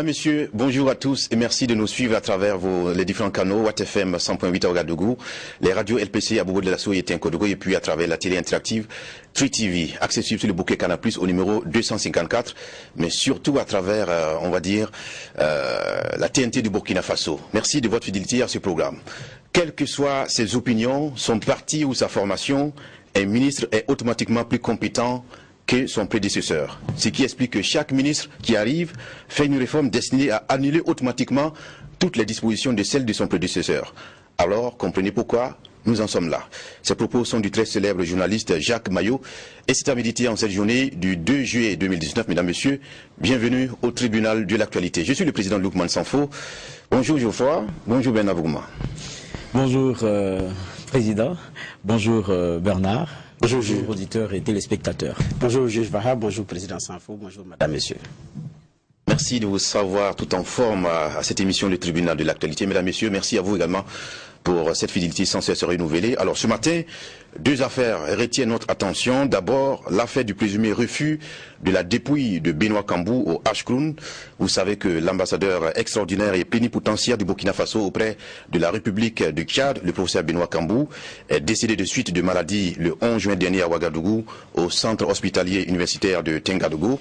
Mesdames, Messieurs, bonjour à tous et merci de nous suivre à travers les différents canaux, Watt FM 100.8 à Ouagadougou, les radios LPC à Bobo de la Soie et Tinkodogo et puis à travers la télé interactive Tri TV, accessible sur le bouquet Canal+, au numéro 254, mais surtout à travers, on va dire, la TNT du Burkina Faso. Merci de votre fidélité à ce programme. Quelles que soient ses opinions, son parti ou sa formation, un ministre est automatiquement plus compétent que son prédécesseur. Ce qui explique que chaque ministre qui arrive fait une réforme destinée à annuler automatiquement toutes les dispositions de celles de son prédécesseur. Alors, comprenez pourquoi nous en sommes là. Ces propos sont du très célèbre journaliste Jacques Maillot et c'est à méditer en cette journée du 2 juillet 2019. Mesdames, Messieurs, bienvenue au tribunal de l'actualité. Je suis le président Loukman Sanfo. Bonjour Geoffroy, bonjour Bernard Bougma. Bonjour Président, bonjour Bernard. Bonjour auditeurs et téléspectateurs. Bonjour juge Vaha, bonjour Président Sanfo, bonjour Madame, Messieurs. Merci de vous savoir tout en forme à cette émission du tribunal de l'actualité. Mesdames, Messieurs, merci à vous également pour cette fidélité sans cesse renouvelée. Alors ce matin, deux affaires retiennent notre attention. D'abord, l'affaire du présumé refus de la dépouille de Benoît Cambou au H-Croun. Vous savez que l'ambassadeur extraordinaire et plénipotentiaire du Burkina Faso auprès de la République du Tchad, le professeur Benoît Cambou, est décédé de suite de maladie le 11 juin dernier à Ouagadougou, au centre hospitalier universitaire de Tingadougou.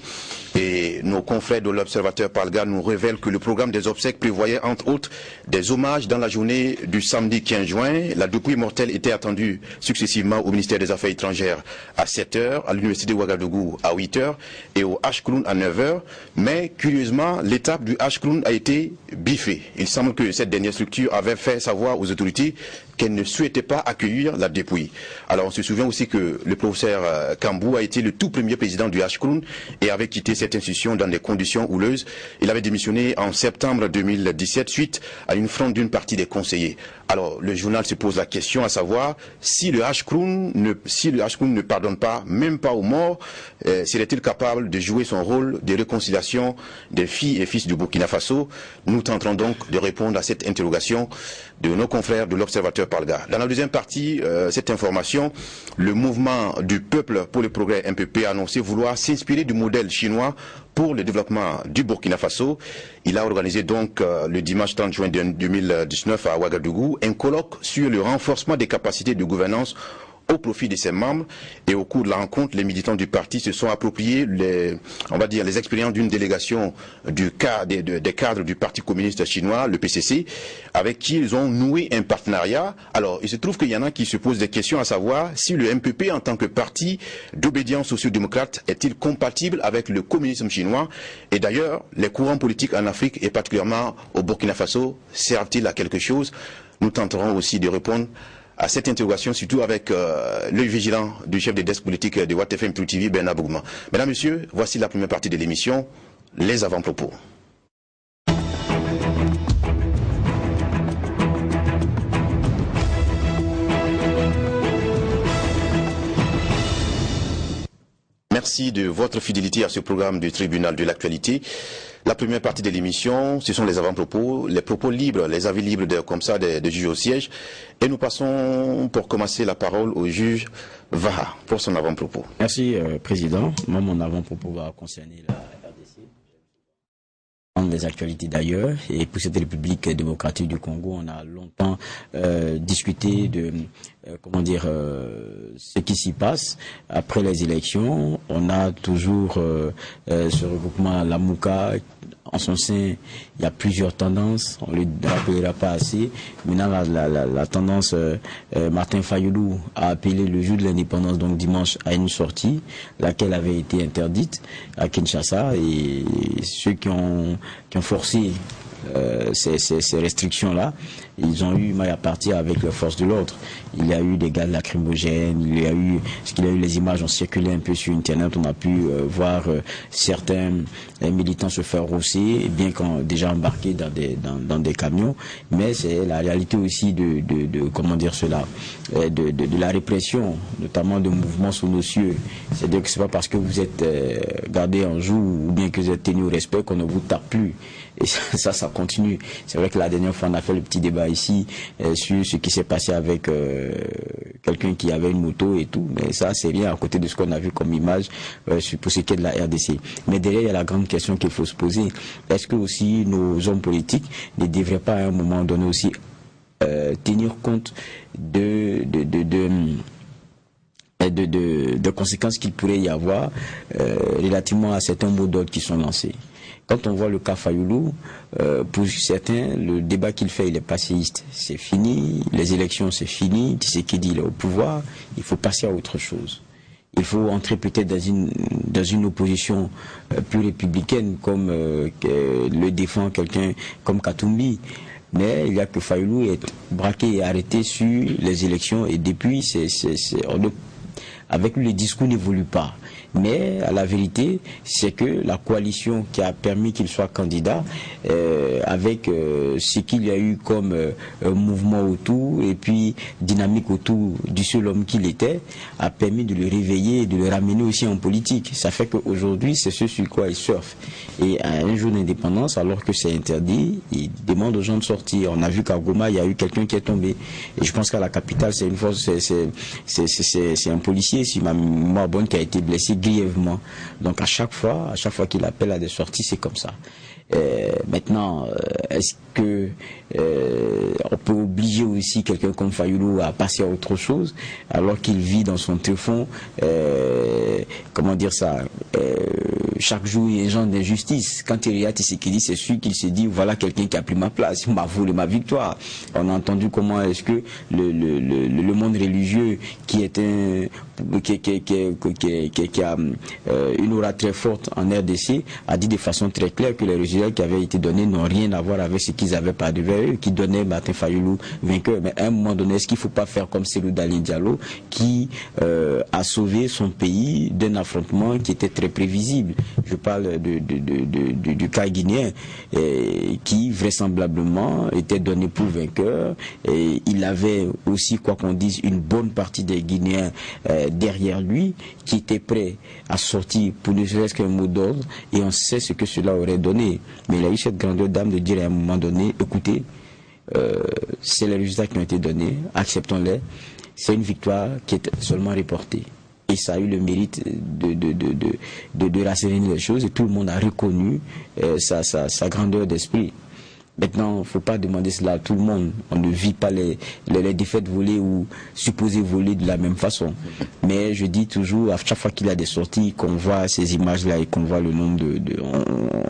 Et nos confrères de l'Observateur Palga nous révèlent que le programme des obsèques prévoyait entre autres des hommages dans la journée du samedi 15 juin. La dépouille mortelle était attendue successivement au ministère des Affaires étrangères à 7 h, à l'université de Ouagadougou à 8 h et au H-Croun à 9 h. Mais curieusement, l'étape du H-Croun a été biffée. Il semble que cette dernière structure avait fait savoir aux autorités qu'elle ne souhaitait pas accueillir la dépouille. Alors on se souvient aussi que le professeur Cambou a été le tout premier président du H-Croun et avait quitté cette institution dans des conditions houleuses. Il avait démissionné en septembre 2017 suite à une fronde d'une partie des conseillers. Alors le journal se pose la question à savoir si le H-Croun ne pardonne pas, même pas aux morts, serait-il capable de jouer son rôle de réconciliation des filles et fils du Burkina Faso? Nous tenterons donc de répondre à cette interrogation de nos confrères de l'Observateur Palga. Dans la deuxième partie, cette information, le mouvement du peuple pour le progrès MPP a annoncé vouloir s'inspirer du modèle chinois pour le développement du Burkina Faso. Il a organisé donc le dimanche 30 juin 2019 à Ouagadougou un colloque sur le renforcement des capacités de gouvernance au profit de ses membres. Et au cours de la rencontre, les militants du parti se sont appropriés les expériences d'une délégation des cadres du Parti communiste chinois, le PCC, avec qui ils ont noué un partenariat. Alors, il se trouve qu'il y en a qui se posent des questions à savoir si le MPP, en tant que parti d'obédience socio-démocrate, est-il compatible avec le communisme chinois? Et d'ailleurs, les courants politiques en Afrique, et particulièrement au Burkina Faso, servent-ils à quelque chose? Nous tenterons aussi de répondre à cette interrogation, surtout avec l'œil vigilant du chef des desks politiques de Watt FM Tri TV, Bernard Bougma. Mesdames, Messieurs, voici la première partie de l'émission, les avant-propos. Merci de votre fidélité à ce programme du tribunal de l'actualité. La première partie de l'émission, ce sont les avant-propos, les propos libres, les avis libres comme ça des juges au siège. Et nous passons pour commencer la parole au juge Vaha pour son avant-propos. Merci Président. Moi, mon avant-propos va concerner la RDC. Des actualités d'ailleurs, et pour cette République démocratique du Congo, on a longtemps discuté de ce qui s'y passe après les élections. On a toujours ce regroupement la Mouka. En son sein, il y a plusieurs tendances, on ne le rappellera pas assez. Maintenant, la tendance, Martin Fayoulou a appelé le jour de l'indépendance, donc dimanche, à une sortie, laquelle avait été interdite à Kinshasa, et ceux qui ont forcé ces restrictions-là, ils ont eu mal à partir avec les forces de l'ordre. Il y a eu des gaz lacrymogènes, il y a eu les images ont circulé un peu sur Internet, on a pu voir certains militants se faire rosser, bien qu'on déjà embarqués dans des camions, mais c'est la réalité aussi de la répression, notamment de mouvements sous nos cieux. C'est-à-dire que c'est pas parce que vous êtes gardé en joue ou bien que vous êtes tenu au respect qu'on ne vous tape plus. Et ça continue. C'est vrai que la dernière fois, on a fait le petit débat ici sur ce qui s'est passé avec quelqu'un qui avait une moto et tout, mais ça, c'est rien à côté de ce qu'on a vu comme image pour ce qui est de la RDC. Mais derrière, il y a la grande question qu'il faut se poser. Est-ce que aussi nos hommes politiques ne devraient pas à un moment donné aussi tenir compte de conséquences qu'il pourrait y avoir relativement à certains mots d'ordre qui sont lancés. Quand on voit le cas Fayoulou, pour certains, le débat qu'il fait, il est passéiste. C'est fini, les élections, c'est fini, Tshisekedi, il est au pouvoir, il faut passer à autre chose. Il faut entrer peut-être dans une opposition plus républicaine, comme le défend quelqu'un comme Katumbi. Mais il y a que Fayoulou est braqué et arrêté sur les élections, et depuis, avec lui, le discours n'évolue pas. Mais à la vérité, c'est que la coalition qui a permis qu'il soit candidat, avec ce qu'il y a eu comme mouvement autour et puis dynamique autour du seul homme qu'il était, a permis de le réveiller et de le ramener aussi en politique. Ça fait qu'aujourd'hui, c'est ce sur quoi il surfe. Et à un jour d'indépendance, alors que c'est interdit, il demande aux gens de sortir. On a vu qu'à Goma, il y a eu quelqu'un qui est tombé. Et je pense qu'à la capitale, c'est une force, c'est un policier, si ma mémoire bonne, qui a été blessé grièvement. Donc à chaque fois qu'il appelle à des sorties, c'est comme ça. Maintenant, est-ce que on peut obliger aussi quelqu'un comme Fayoulou à passer à autre chose alors qu'il vit dans son tréfonds, comment dire ça, chaque jour il y a un genre d'injustice. Quand il regarde Tshisekedi, c'est sûr qu'il se dit voilà quelqu'un qui a pris ma place, il m'a volé ma victoire. On a entendu comment est-ce que le monde religieux qui est qui a une aura très forte en RDC a dit de façon très claire que les résultats qui avaient été donnés n'ont rien à voir avec ce qu'ils avaient pas devant eux, qui donnaient Martin Fayoulou vainqueur. Mais à un moment donné, est-ce qu'il ne faut pas faire comme Cellou Dalein Diallo qui a sauvé son pays d'un affrontement qui était très prévisible? Je parle du cas guinéen qui vraisemblablement était donné pour vainqueur, et il avait aussi, quoi qu'on dise, une bonne partie des Guinéens derrière lui qui étaient prêts à sortir pour ne serait-ce qu'un mot d'ordre, et on sait ce que cela aurait donné. Mais il a eu cette grandeur d'âme de dire à un moment donné, écoutez, c'est les résultats qui ont été donnés, acceptons-les, c'est une victoire qui est seulement reportée. Et ça a eu le mérite de rasséréner les choses, et tout le monde a reconnu sa grandeur d'esprit. Maintenant, il ne faut pas demander cela à tout le monde. On ne vit pas les défaites volées ou supposées volées de la même façon. Mais je dis toujours, à chaque fois qu'il y a des sorties, qu'on voit ces images-là et qu'on voit le nombre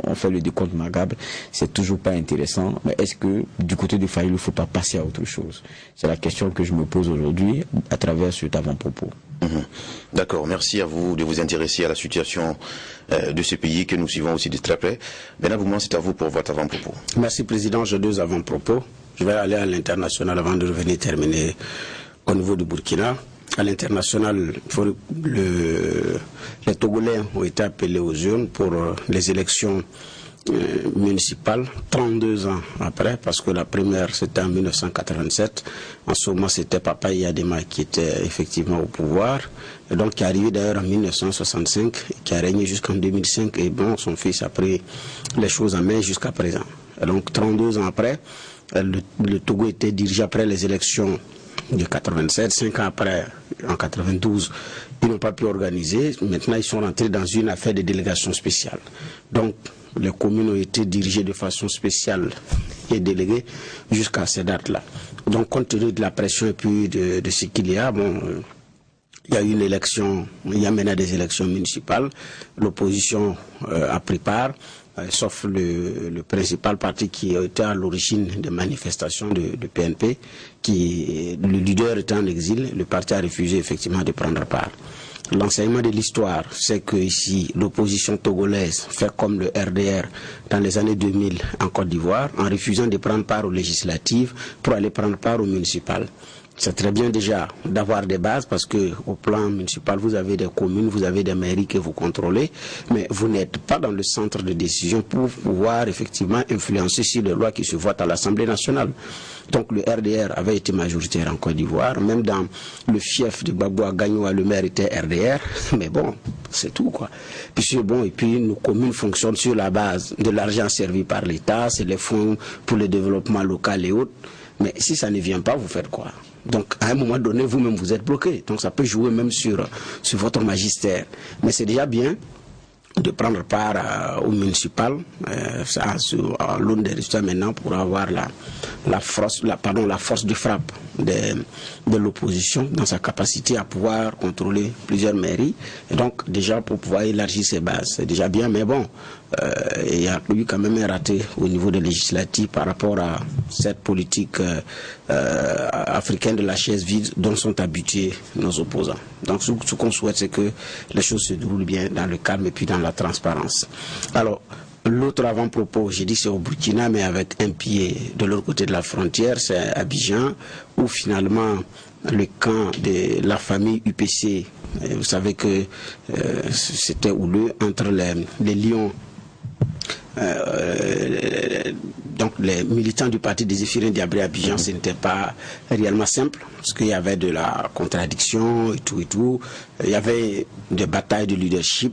on fait le décompte macabre, c'est toujours pas intéressant. Mais est-ce que du côté de Fayoulou, il ne faut pas passer à autre chose? C'est la question que je me pose aujourd'hui à travers cet avant-propos. D'accord, merci à vous de vous intéresser à la situation de ce pays que nous suivons aussi de très près. Bernard Boumouan, c'est à vous pour votre avant-propos. Merci Président, j'ai deux avant-propos. Je vais aller à l'international avant de revenir terminer au niveau du Burkina. À l'international, les Togolais ont été appelés aux urnes pour les élections municipale 32 ans après, parce que la première c'était en 1987. En ce moment c'était Papa Yadema qui était effectivement au pouvoir, et donc qui est arrivé d'ailleurs en 1965 et qui a régné jusqu'en 2005, et bon, son fils a pris les choses en main jusqu'à présent. Et donc 32 ans après, le Togo était dirigé après les élections de 87, 5 ans après, en 92, ils n'ont pas pu organiser. Maintenant ils sont rentrés dans une affaire de délégation spéciale. Donc les communes ont été dirigées de façon spéciale et déléguées jusqu'à ces dates-là. Donc, compte tenu de la pression et puis de ce qu'il y a, bon, il y a eu une élection, il y a maintenant des élections municipales. L'opposition a pris part, sauf le principal parti qui a été à l'origine des manifestations de PNP, le leader était en exil. Le parti a refusé effectivement de prendre part. L'enseignement de l'histoire, c'est que ici, l'opposition togolaise fait comme le RDR dans les années 2000 en Côte d'Ivoire, en refusant de prendre part aux législatives pour aller prendre part aux municipales. C'est très bien déjà d'avoir des bases parce que au plan municipal, vous avez des communes, vous avez des mairies que vous contrôlez, mais vous n'êtes pas dans le centre de décision pour pouvoir effectivement influencer sur les lois qui se votent à l'Assemblée nationale. Donc le RDR avait été majoritaire en Côte d'Ivoire, même dans le fief de Gbagbo Gagnoa, le maire était RDR, mais bon, c'est tout quoi. Puis bon, et puis nos communes fonctionnent sur la base de l'argent servi par l'État, c'est les fonds pour le développement local et autres, mais si ça ne vient pas, vous faites quoi? Donc, à un moment donné, vous-même, vous êtes bloqué. Donc, ça peut jouer même sur votre magistère. Mais c'est déjà bien de prendre part au municipal, à l'aune des résultats maintenant, pour avoir la force de frappe de l'opposition dans sa capacité à pouvoir contrôler plusieurs mairies. Et donc, déjà, pour pouvoir élargir ses bases, c'est déjà bien. Mais bon, il y a eu quand même un raté au niveau des législatives par rapport à cette politique africaine de la chaise vide dont sont habitués nos opposants. Donc ce qu'on souhaite, c'est que les choses se déroulent bien dans le calme et puis dans la transparence. Alors, l'autre avant-propos, j'ai dit c'est au Burkina, mais avec un pied de l'autre côté de la frontière, c'est Abidjan, où finalement le camp de la famille UPC, vous savez que c'était houleux entre les lions. Donc les militants du parti des Zéphirin Diabré Abidjan, ce n'était pas réellement simple, parce qu'il y avait de la contradiction et tout et tout. Il y avait des batailles de leadership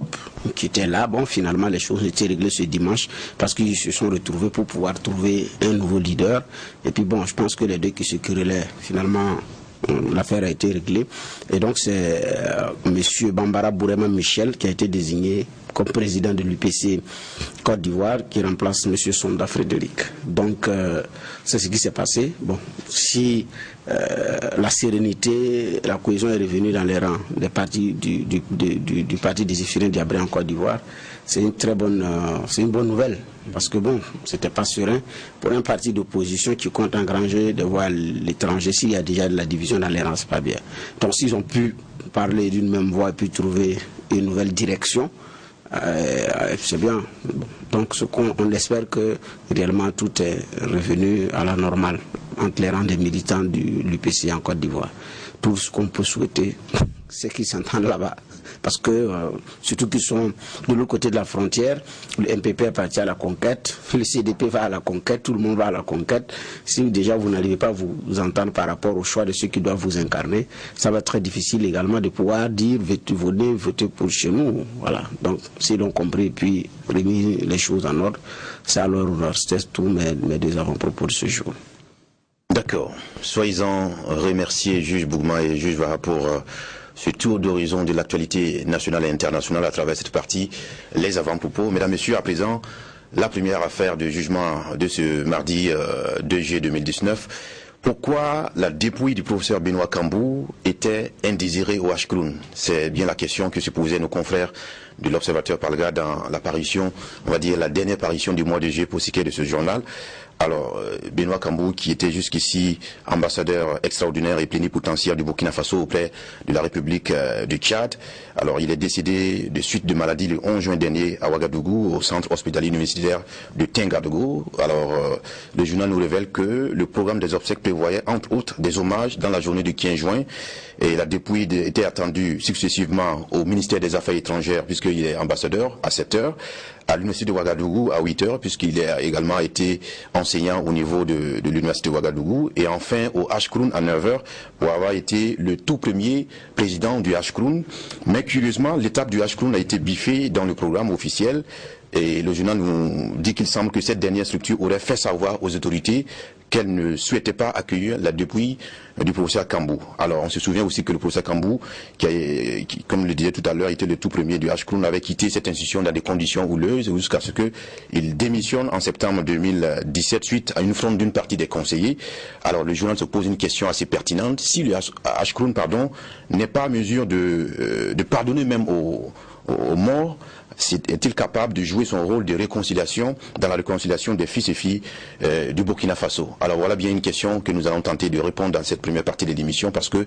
qui étaient là. Bon, finalement, les choses étaient réglées ce dimanche, parce qu'ils se sont retrouvés pour pouvoir trouver un nouveau leader. Et puis bon, je pense que les deux qui se querellaient, finalement, l'affaire a été réglée. Et donc c'est M. Bambara Bourema Michel qui a été désigné comme président de l'UPC Côte d'Ivoire, qui remplace M. Sonda Frédéric. Donc c'est ce qui s'est passé. Bon, si la sérénité, la cohésion est revenue dans les rangs des partis du parti des Zéphirin Diabré en Côte d'Ivoire, c'est une très bonne, c'est une bonne nouvelle. Parce que bon, c'était pas serein pour un parti d'opposition qui compte engranger de voir l'étranger. S'il y a déjà de la division dans les rangs, c'est pas bien. Donc s'ils ont pu parler d'une même voix et puis trouver une nouvelle direction, c'est bien. Donc on espère que réellement tout est revenu à la normale entre les rangs des militants de l'UPC en Côte d'Ivoire. Tout ce qu'on peut souhaiter, c'est qu'ils s'entendent là-bas. Parce que, surtout qu'ils sont de l'autre côté de la frontière, le MPP est parti à la conquête, le CDP va à la conquête, tout le monde va à la conquête. Si déjà vous n'arrivez pas à vous entendre par rapport au choix de ceux qui doivent vous incarner, ça va être très difficile également de pouvoir dire venez voter pour chez nous. Voilà. Donc, s'ils l'ont compris et puis remis les choses en ordre, c'est alors c'est tout mes deux avant-propos de ce jour. D'accord. Soyez-en remerciés, juge Bougma et juge Vara, pour ce tour d'horizon de l'actualité nationale et internationale à travers cette partie, les avant-propos. Mesdames, Messieurs, à présent, la première affaire de jugement de ce mardi 2 juillet 2019. Pourquoi la dépouille du professeur Benoît Cambou était indésirée au Ashkroun? C'est bien la question que se posaient nos confrères de l'Observateur Palga dans l'apparition, on va dire la dernière apparition du mois de juillet pour ce qui est de ce journal. Alors, Benoît Cambou, qui était jusqu'ici ambassadeur extraordinaire et plénipotentiaire du Burkina Faso auprès de la République du Tchad, alors il est décédé de suite de maladie le 11 juin dernier à Ouagadougou, au centre hospitalier universitaire de Tingadougou. Alors, le journal nous révèle que le programme des obsèques prévoyait entre autres des hommages dans la journée du 15 juin, et la dépouille était attendue successivement au ministère des Affaires étrangères, puisqu'il est ambassadeur, à 7 heures, à l'université de Ouagadougou à 8 heures, puisqu'il a également été enseignant au niveau de l'université de Ouagadougou, et enfin au Ashkroun à 9 heures, pour avoir été le tout premier président du Ashkroun. Mais curieusement, l'étape du Ashkroun a été biffée dans le programme officiel, et le journal nous dit qu'il semble que cette dernière structure aurait fait savoir aux autorités qu'elle ne souhaitait pas accueillir la dépouille du professeur Cambou. Alors on se souvient aussi que le professeur Cambou, qui comme le disait tout à l'heure, était le tout premier du Ashkroun, avait quitté cette institution dans des conditions houleuses jusqu'à ce qu'il démissionne en septembre 2017 suite à une fronde d'une partie des conseillers. Alors le journal se pose une question assez pertinente. Si le Ashkroun, n'est pas en mesure de pardonner même aux morts, est-il capable de jouer son rôle de réconciliation dans la réconciliation des fils et filles du Burkina Faso? Alors voilà bien une question que nous allons tenter de répondre dans cette première partie de l'émission, parce que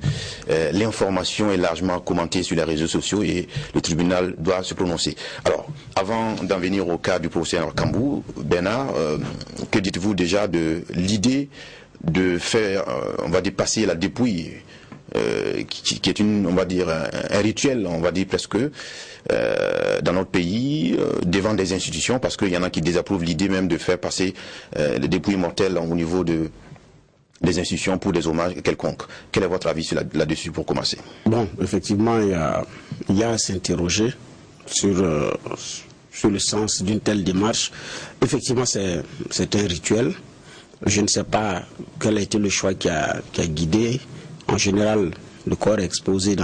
l'information est largement commentée sur les réseaux sociaux et le tribunal doit se prononcer. Alors, avant d'en venir au cas du professeur Cambou, Bernard, que dites-vous déjà de l'idée de faire, on va dire, passer la dépouille, qui est on va dire, un rituel, on va dire presque, dans notre pays, devant des institutions, parce qu'il y en a qui désapprouvent l'idée même de faire passer les dépouilles mortelles au niveau des institutions pour des hommages quelconques. Quel est votre avis là-dessus pour commencer? Bon, effectivement, il y a à s'interroger sur le sens d'une telle démarche. Effectivement, c'est un rituel. Je ne sais pas quel a été le choix qui a guidé. En général, le corps est exposé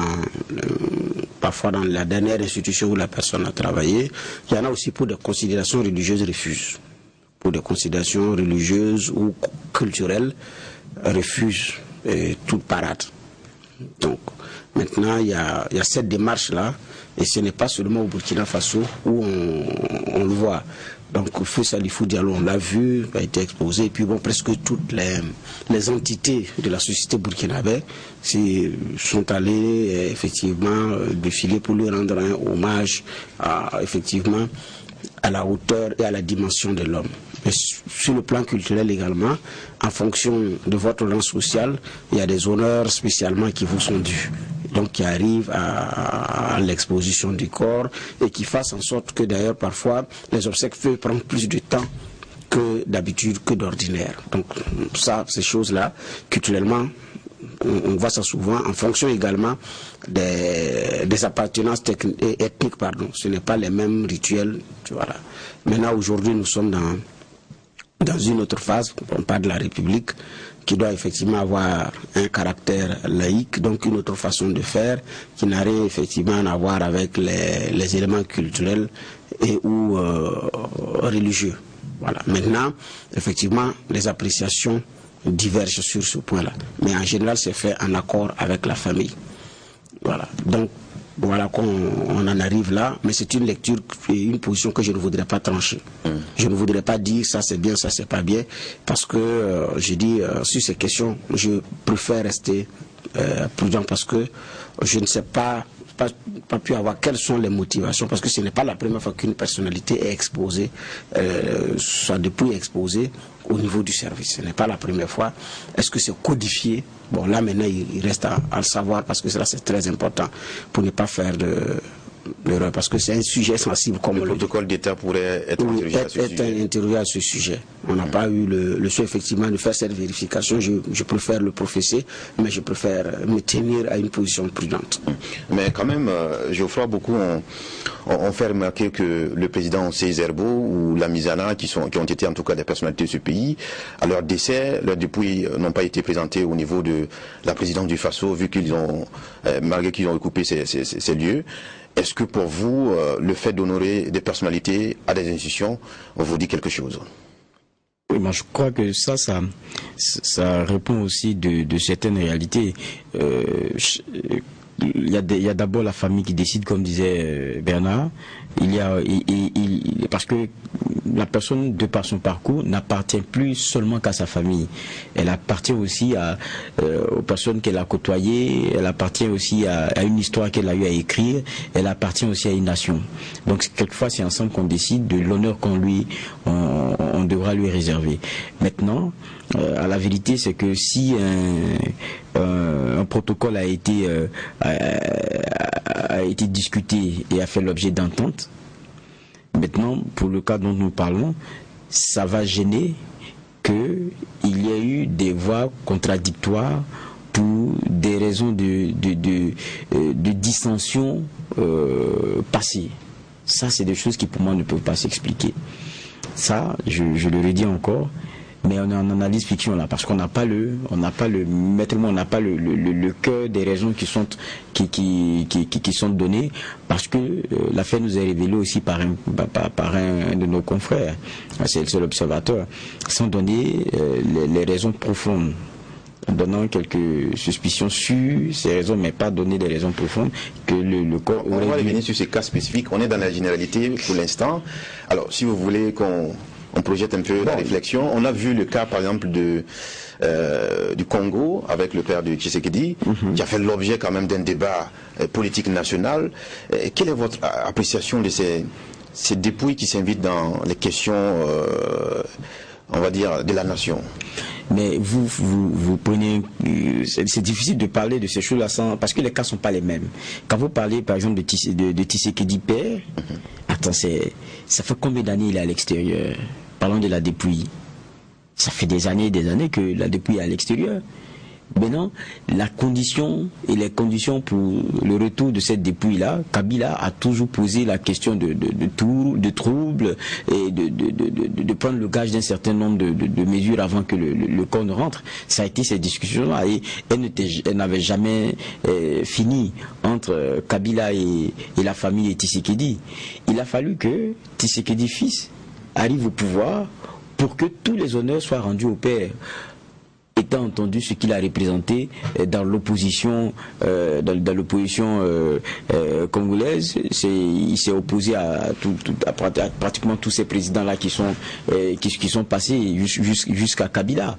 parfois dans la dernière institution où la personne a travaillé. Il y en a aussi pour des considérations religieuses refusent. Pour des considérations religieuses ou culturelles refusent toute parade. Donc, maintenant, il y a cette démarche-là, et ce n'est pas seulement au Burkina Faso où on le voit. Donc, Feu Salifou Diallo, on l'a vu, a été exposé, et puis bon, presque toutes les entités de la société burkinabé sont allées effectivement défiler pour lui rendre un hommage effectivement à la hauteur et à la dimension de l'homme. Et sur le plan culturel également, en fonction de votre rang social, il y a des honneurs spécialement qui vous sont dus. Donc qui arrivent à l'exposition du corps et qui fassent en sorte que d'ailleurs parfois les obsèques peuvent prendre plus de temps que d'habitude, que d'ordinaire. Donc ça, ces choses-là, culturellement, on voit ça souvent en fonction également des appartenances ethniques, pardon. Ce n'est pas les mêmes rituels. Voilà. Maintenant, aujourd'hui, nous sommes dans une autre phase, on parle de la République, qui doit effectivement avoir un caractère laïque, donc une autre façon de faire, qui n'a rien effectivement à voir avec les éléments culturels et ou religieux. Voilà. Maintenant, effectivement, les appréciations divergent sur ce point-là. Mais en général, c'est fait en accord avec la famille. Voilà. Donc, voilà qu'on en arrive là, mais c'est une lecture et une position que je ne voudrais pas trancher. Je ne voudrais pas dire ça c'est bien, ça c'est pas bien, parce que je dis sur ces questions, je préfère rester prudent parce que je ne sais pas pu avoir quelles sont les motivations, parce que ce n'est pas la première fois qu'une personnalité est exposée, soit depuis exposée au niveau du service. Ce n'est pas la première fois. Est-ce que c'est codifié? Bon, là maintenant il reste à le savoir, parce que cela c'est très important pour ne pas faire l'erreur, parce que c'est un sujet sensible comme le protocole d'État pourrait être interrogé à ce sujet. On n'a pas eu le souhait effectivement de faire cette vérification. Je préfère le professer, mais je préfère me tenir à une position prudente. Mais quand même, Geoffroy, beaucoup ont fait remarquer que le président Cézerbo ou Lamizana, qui ont été en tout cas des personnalités de ce pays, à leur décès, leurs dépouilles n'ont pas été présentées au niveau de la présidence du Faso, vu qu'ils ont, malgré qu'ils ont occupé ces lieux. Est-ce que pour vous, le fait d'honorer des personnalités à des institutions vous dit quelque chose? Oui, moi je crois que ça répond aussi de certaines réalités. Il y a d'abord la famille qui décide, comme disait Bernard. Parce que la personne, de par son parcours, n'appartient plus seulement qu'à sa famille. Elle appartient aussi aux personnes qu'elle a côtoyées. Elle appartient aussi à une histoire qu'elle a eu à écrire. Elle appartient aussi à une nation. Donc quelquefois, c'est ensemble qu'on décide de l'honneur on devra lui réserver. Maintenant, la vérité, c'est que si un protocole a été discuté et a fait l'objet d'entente, maintenant, pour le cas dont nous parlons, ça va gêner qu'il y ait eu des voix contradictoires pour des raisons de dissension passées. Ça, c'est des choses qui pour moi ne peuvent pas s'expliquer. Ça, je le redis encore. Mais on est en analyse fiction là, parce qu'on n'a pas le cœur des raisons qui sont données, parce que l'affaire nous est révélée aussi par un de nos confrères, c'est l'observateur, sans donner les raisons profondes, en donnant quelques suspicions sur ces raisons, mais pas donner des raisons profondes que le corps aurait. On va revenir sur ces cas spécifiques. On est dans la généralité pour l'instant. Alors, si vous voulez qu'on projette un peu la réflexion. On a vu le cas, par exemple, du Congo, avec le père de Tshisekedi, qui a fait l'objet quand même d'un débat politique national. Quelle est votre appréciation de ces dépouilles qui s'invitent dans les questions on va dire, de la nation. Mais vous prenez... C'est difficile de parler de ces choses-là parce que les cas ne sont pas les mêmes. Quand vous parlez, par exemple, de Tshisekedi père, attends, ça fait combien d'années il est à l'extérieur? Parlons de la dépouille. Ça fait des années que la dépouille est à l'extérieur. Maintenant, la condition et les conditions pour le retour de cette dépouille-là, Kabila a toujours posé la question de troubles et de prendre le gage d'un certain nombre de mesures avant que le corps ne rentre. Ça a été ces discussions-là et elles n'avaient jamais fini entre Kabila et la famille Tshisekedi. Il a fallu que Tshisekedi fils arrive au pouvoir pour que tous les honneurs soient rendus au père. Étant entendu ce qu'il a représenté dans l'opposition congolaise, il s'est opposé à pratiquement tous ces présidents-là qui sont passés jusqu'à Kabila,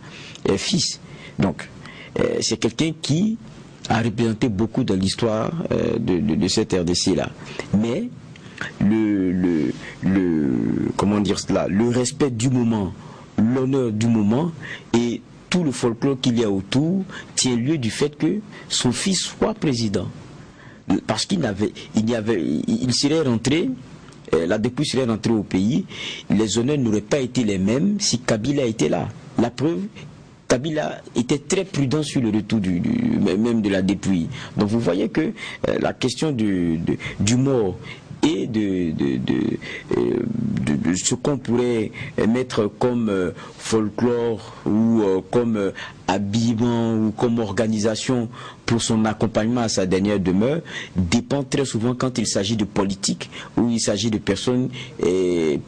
fils. Donc, c'est quelqu'un qui a représenté beaucoup dans l'histoire de cette RDC-là. Mais comment dire cela, le respect du moment, l'honneur du moment et tout le folklore qu'il y a autour tient lieu du fait que son fils soit président. Parce qu'il serait rentré, la dépouille serait rentrée au pays, les honneurs n'auraient pas été les mêmes si Kabila était là. La preuve, Kabila était très prudent sur le retour même de la dépouille. Donc vous voyez que la question du mort et de ce qu'on pourrait mettre comme folklore ou comme habillement ou comme organisation pour son accompagnement à sa dernière demeure dépend très souvent quand il s'agit de politique ou il s'agit de personnes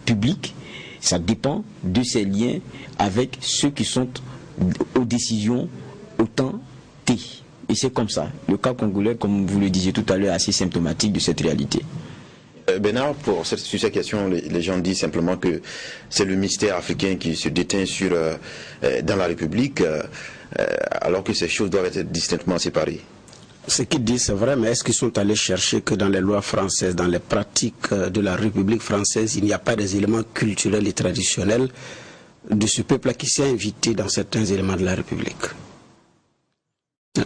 publiques. Ça dépend de ses liens avec ceux qui sont aux décisions au temps T. Et c'est comme ça. Le cas congolais, comme vous le disiez tout à l'heure, est assez symptomatique de cette réalité. Bernard, sur cette question, les gens disent simplement que c'est le mystère africain qui se déteint dans la République, alors que ces choses doivent être distinctement séparées. Ce qu'ils disent, c'est vrai, mais est-ce qu'ils sont allés chercher que dans les lois françaises, dans les pratiques de la République française, il n'y a pas des éléments culturels et traditionnels de ce peuple-là qui s'est invité dans certains éléments de la République?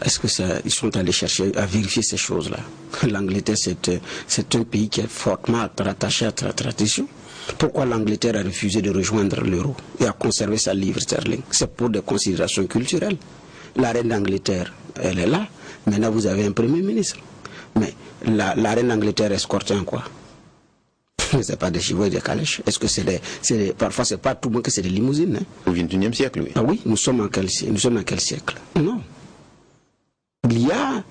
Est-ce qu'ils sont allés chercher à vérifier ces choses-là? L'Angleterre, c'est un pays qui est fortement rattaché à la tradition. Pourquoi l'Angleterre a refusé de rejoindre l'euro et a conservé sa livre sterling? C'est pour des considérations culturelles. La reine d'Angleterre, elle est là. Maintenant, vous avez un premier ministre. Mais la reine d'Angleterre escorte en quoi? C'est pas des chevaux et des calèches. Est-ce que parfois, c'est pas tout le monde que c'est des limousines, hein? Au XXIe siècle, oui. Ah oui, nous sommes dans quel siècle? Non. Il y a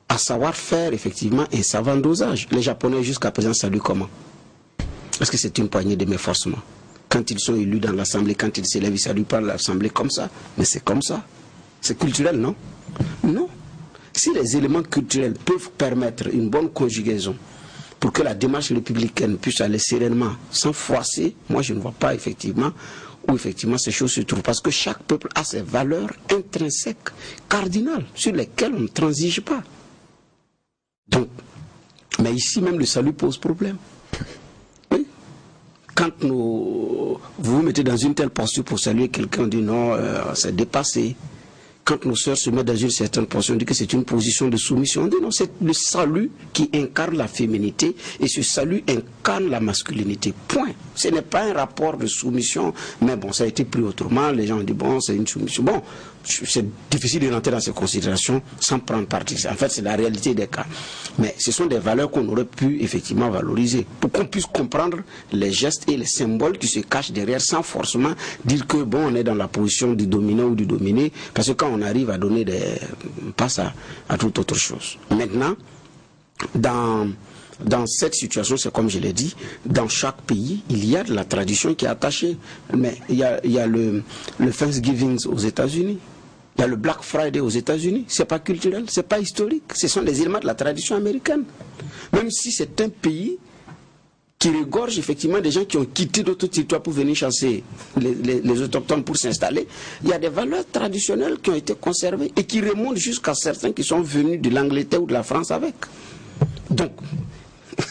à savoir faire effectivement un savant dosage. Les Japonais jusqu'à présent saluent comment? Est-ce que c'est une poignée de m'efforcement? Quand ils sont élus dans l'Assemblée, quand ils s'élèvent, ils saluent pas l'Assemblée comme ça. Mais c'est comme ça. C'est culturel, non? Non. Si les éléments culturels peuvent permettre une bonne conjugaison pour que la démarche républicaine puisse aller sereinement, sans froisser, moi je ne vois pas effectivement où effectivement ces choses se trouvent. Parce que chaque peuple a ses valeurs intrinsèques, cardinales, sur lesquelles on ne transige pas. Donc, mais ici même le salut pose problème. Oui. Quand vous vous mettez dans une telle posture pour saluer quelqu'un, on dit non, c'est dépassé. Quand nos sœurs se mettent dans une certaine position, on dit que c'est une position de soumission. On dit non, c'est le salut qui incarne la féminité et ce salut incarne la masculinité. Point. Ce n'est pas un rapport de soumission, mais bon, ça a été pris autrement. Les gens ont dit bon, c'est une soumission. Bon, c'est difficile de rentrer dans ces considérations sans prendre parti. En fait, c'est la réalité des cas. Mais ce sont des valeurs qu'on aurait pu effectivement valoriser pour qu'on puisse comprendre les gestes et les symboles qui se cachent derrière sans forcément dire que bon, on est dans la position du dominant ou du dominé, parce que quand on arrive à donner on passe à toute autre chose. Maintenant, dans cette situation, c'est comme je l'ai dit, dans chaque pays, il y a de la tradition qui est attachée. Mais il y a le Thanksgiving aux États-Unis, il y a le Black Friday aux États-Unis. C'est pas culturel, c'est pas historique. Ce sont des éléments de la tradition américaine. Même si c'est un pays qui regorge effectivement des gens qui ont quitté d'autres territoires pour venir chasser les autochtones pour s'installer, il y a des valeurs traditionnelles qui ont été conservées et qui remontent jusqu'à certains qui sont venus de l'Angleterre ou de la France avec. Donc,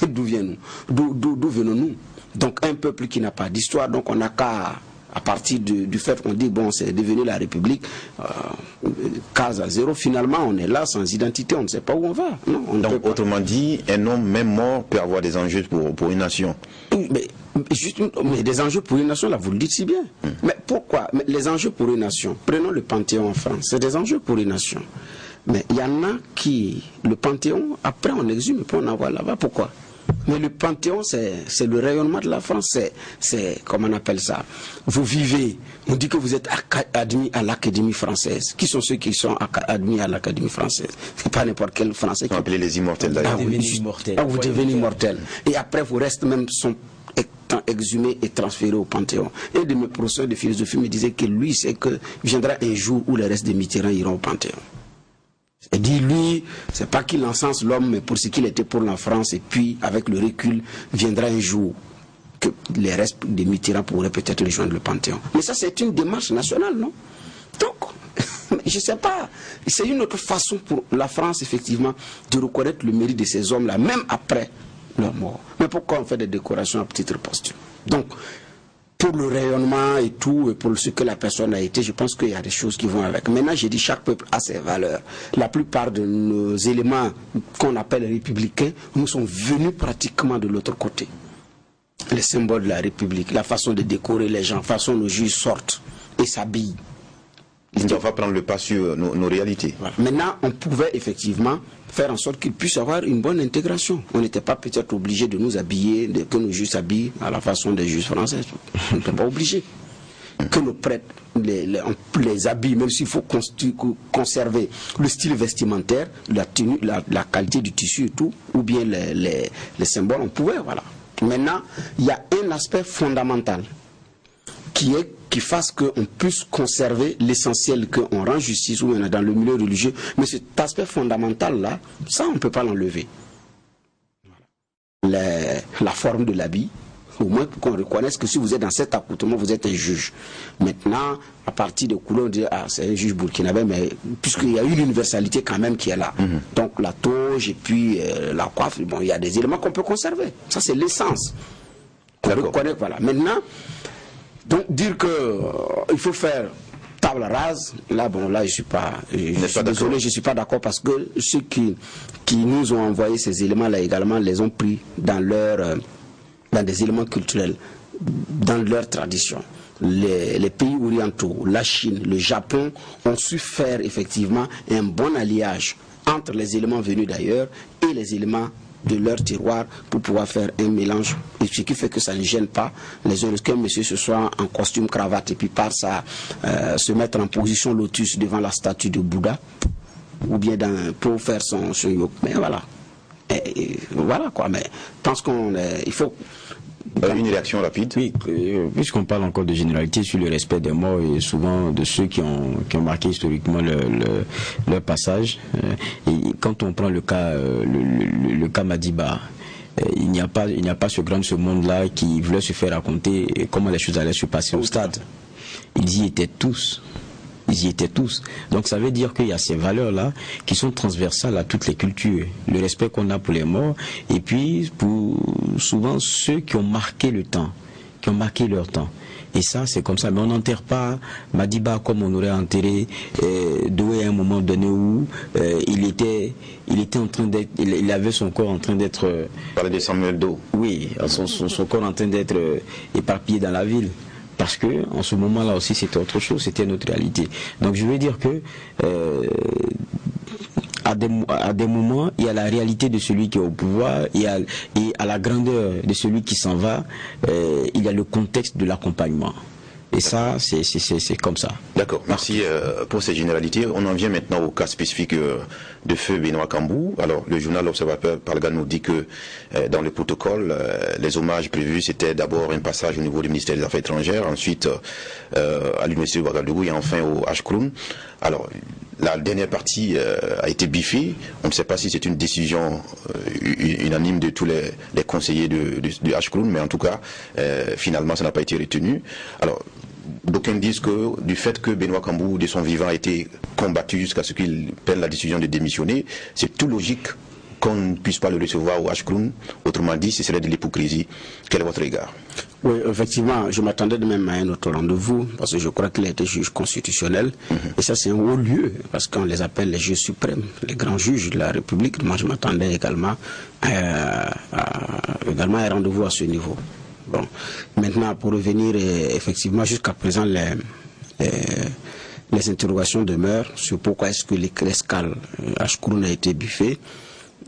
d'où venons-nous? Donc un peuple qui n'a pas d'histoire, donc on n'a qu'à à partir du fait qu'on dit, bon, c'est devenu la République, case à zéro, finalement, on est là sans identité, on ne sait pas où on va. Non, donc, autrement dit, un homme même mort peut avoir des enjeux pour une nation. Mais des enjeux pour une nation, là, vous le dites si bien. Mais pourquoi? Mais les enjeux pour une nation, prenons le Panthéon en France, c'est des enjeux pour une nation. Mais il y en a qui, le Panthéon, après on exhume et puis on envoie là-bas. Pourquoi? Mais le Panthéon, c'est le rayonnement de la France. C'est, comment on appelle ça? Vous vivez, on dit que vous êtes admis à l'Académie française. Qui sont ceux qui sont admis à l'Académie française? C'est pas n'importe quel Français. Qui sont appelés les immortels d'ailleurs. Vous devenez immortel. Et après, vos restes même sont exhumé et transféré au Panthéon. Un de mes professeurs de philosophie me disait que lui, c'est que viendra un jour où les restes de Mitterrand iront au Panthéon. Il dit, lui, c'est pas qu'il encense l'homme, mais pour ce qu'il était pour la France, et puis, avec le recul, viendra un jour que les restes de Mitterrand pourraient peut-être rejoindre le Panthéon. Mais ça, c'est une démarche nationale, non? Donc, je sais pas, c'est une autre façon pour la France, effectivement, de reconnaître le mérite de ces hommes-là, même après leur mort. Mais pourquoi on fait des décorations à titre posthume? Donc, pour le rayonnement et tout, et pour ce que la personne a été, je pense qu'il y a des choses qui vont avec. Maintenant, j'ai dit, chaque peuple a ses valeurs. La plupart de nos éléments qu'on appelle républicains, nous sont venus pratiquement de l'autre côté. Les symboles de la République, la façon de décorer les gens, la façon dont nos juges sortent et s'habillent. On va prendre le pas sur nos réalités. Voilà. Maintenant, on pouvait effectivement faire en sorte qu'ils puissent avoir une bonne intégration. On n'était pas peut-être obligé de nous habiller, que nos juges s'habillent à la façon des juges français. On n'était pas obligé. Que nos prêtres les habillent, même s'il faut conserver le style vestimentaire, la tenue, la qualité du tissu et tout, ou bien les symboles, on pouvait, voilà. Maintenant, il y a un aspect fondamental qui fasse qu'on puisse conserver l'essentiel, qu'on rend justice ou dans le milieu religieux. Mais cet aspect fondamental-là, ça, on ne peut pas l'enlever. La forme de l'habit, au moins pour qu'on reconnaisse que si vous êtes dans cet accoutrement, vous êtes un juge. Maintenant, à partir de couleurs, on dit, ah, c'est un juge burkinabé, mais puisqu'il y a une universalité quand même qui est là. Donc la toge et puis la coiffe, bon, il y a des éléments qu'on peut conserver. Ça, c'est l'essence. On reconnaît, voilà. Maintenant, donc dire que il faut faire table rase, là bon, là je suis pas désolé, je suis pas d'accord, parce que ceux qui nous ont envoyé ces éléments là également les ont pris dans des éléments culturels, dans leur tradition. Les pays orientaux, la Chine, le Japon ont su faire effectivement un bon alliage entre les éléments venus d'ailleurs et les éléments de leur tiroir pour pouvoir faire un mélange, et ce qui fait que ça ne gêne pas les autres, qu'un monsieur se soit en costume cravate et puis par ça se mettre en position lotus devant la statue de Bouddha, ou bien pour faire son yoga. Mais voilà, et voilà quoi. Mais je pense il faut une réaction rapide. Oui, puisqu'on parle encore de généralité sur le respect des morts et souvent de ceux qui ont marqué historiquement leur passage. Et quand on prend le cas Madiba, il n'y a pas ce monde-là qui voulait se faire raconter comment les choses allaient se passer au stade. Ils y étaient tous. Ils y étaient tous. Donc ça veut dire qu'il y a ces valeurs-là qui sont transversales à toutes les cultures. Le respect qu'on a pour les morts, et puis pour souvent ceux qui ont marqué le temps, qui ont marqué leur temps. Et ça, c'est comme ça. Mais on n'enterre pas Madiba comme on aurait enterré Doué à un moment donné où il était en train d'être, il avait son corps en train d'être... Parler de Samuel Doe. Oui, son corps en train d'être éparpillé dans la ville. Parce que en ce moment-là aussi c'était autre chose, c'était notre réalité. Donc je veux dire que à des moments il y a la réalité de celui qui est au pouvoir, et à la grandeur de celui qui s'en va, il y a le contexte de l'accompagnement. Et ça, c'est comme ça. D'accord, merci pour ces généralités. On en vient maintenant au cas spécifique de feu Benoît Cambou. Alors, le journal L'Observateur Parga nous dit que dans le protocole, les hommages prévus, c'était d'abord un passage au niveau du ministère des Affaires étrangères, ensuite à l'université de Ouagadougou et enfin au H-Kroun. Alors, la dernière partie a été biffée. On ne sait pas si c'est une décision unanime de tous les conseillers du H-Kroun, mais en tout cas, finalement, ça n'a pas été retenu. Alors, d'aucuns disent que du fait que Benoît Cambou, de son vivant, a été combattu jusqu'à ce qu'il prenne la décision de démissionner, c'est tout logique qu'on ne puisse pas le recevoir au H-Kroun. Autrement dit, ce serait de l'hypocrisie. Quel est votre égard? Oui, effectivement, je m'attendais de même à un autre rendez-vous, parce que je crois qu'il a été juge constitutionnel. Et ça, c'est un haut lieu, parce qu'on les appelle les juges suprêmes, les grands juges de la République. Moi, je m'attendais également à un rendez-vous à ce niveau. Bon. Maintenant, pour revenir, effectivement, jusqu'à présent, les interrogations demeurent sur pourquoi est-ce que l'escale Ashkouroun a été buffé.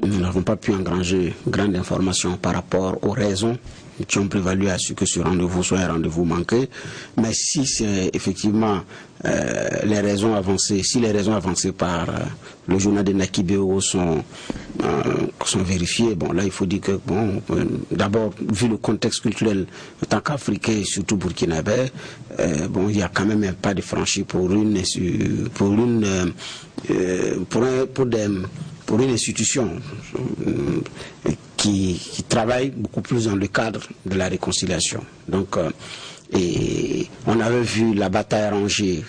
Nous n'avons pas pu engranger grande information par rapport aux raisons qui ont prévalu à ce que ce rendez-vous soit un rendez-vous manqué. Mais si c'est effectivement les raisons avancées, si les raisons avancées par le journal de Nakibéo sont vérifiées, bon là il faut dire que bon, d'abord vu le contexte culturel en tant qu'Africain et surtout burkinabé, bon il y a quand même un pas de franchi pour une institution qui travaille beaucoup plus dans le cadre de la réconciliation. Donc, et on avait vu la bataille arrangée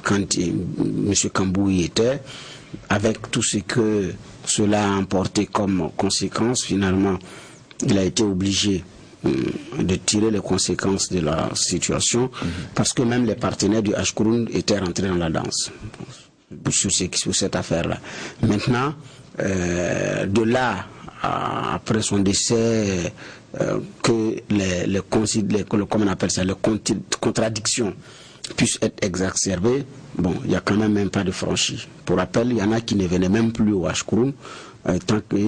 quand M. Kambou y était, avec tout ce que cela a emporté comme conséquence. Finalement, il a été obligé de tirer les conséquences de la situation, parce que même les partenaires du Ashkouroun étaient rentrés dans la danse sur cette affaire-là. Maintenant, de là, après son décès, que les contradictions puissent être exacerbées, bon, il n'y a quand même pas de franchi. Pour rappel, il y en a qui ne venaient même plus au Ashkouroun,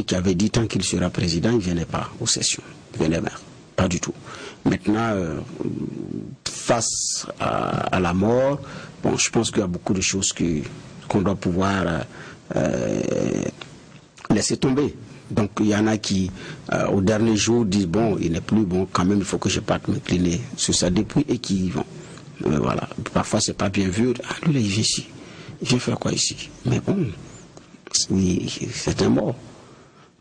qui avaient dit tant qu'il sera président, il ne venait pas aux sessions, il venait même pas du tout. Maintenant, face à la mort, bon, je pense qu'il y a beaucoup de choses qu'on doit pouvoir laisser tomber. Donc il y en a qui, au dernier jour, disent bon, il n'est plus bon, quand même il faut que je parte m'incliner sur sa dépouille et qui y vont. Voilà. Parfois c'est pas bien vu. Ah, lui là, il vient ici. Il vient faire quoi ici? Mais bon, c'est un mort.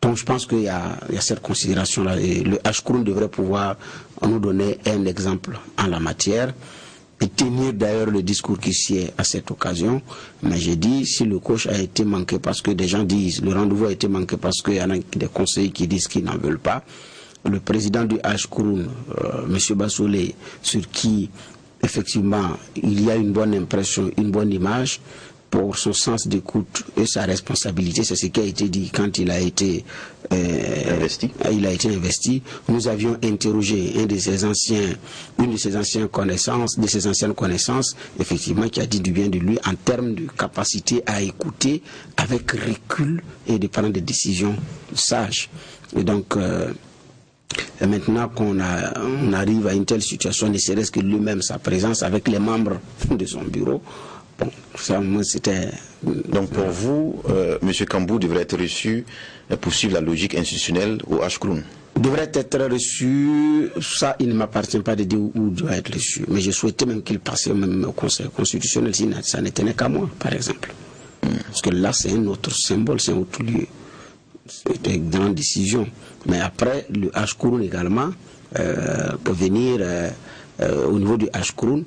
Donc je pense qu'il y a cette considération-là. Et le Ashkouroun devrait pouvoir nous donner un exemple en la matière. Et tenir d'ailleurs le discours qui sied à cette occasion. Mais j'ai dit, si le coach a été manqué parce que des gens disent, le rendez-vous a été manqué parce qu'il y en a des conseillers qui disent qu'ils n'en veulent pas, le président du Ashkouroun, M. Bassolé, sur qui effectivement il y a une bonne impression, une bonne image, pour son sens d'écoute et sa responsabilité, c'est ce qui a été dit quand il a été investi. Nous avions interrogé une de ses anciennes connaissances, effectivement, qui a dit du bien de lui en termes de capacité à écouter avec recul et de prendre des décisions sages. Et donc, maintenant qu'on arrive à une telle situation, ne serait-ce que lui-même, sa présence avec les membres de son bureau, bon, ça, moi, c'était... Donc pour vous, M. Kambou devrait être reçu pour suivre la logique institutionnelle au Ashkouroun? Devrait être reçu, ça il ne m'appartient pas de dire où il doit être reçu, mais je souhaitais même qu'il passe même au Conseil constitutionnel si ça ne tenait qu'à moi, par exemple. Parce que là c'est un autre symbole, c'est un autre lieu. C'est une grande décision. Mais après, le Ashkouroun également, pour venir au niveau du Ashkouroun,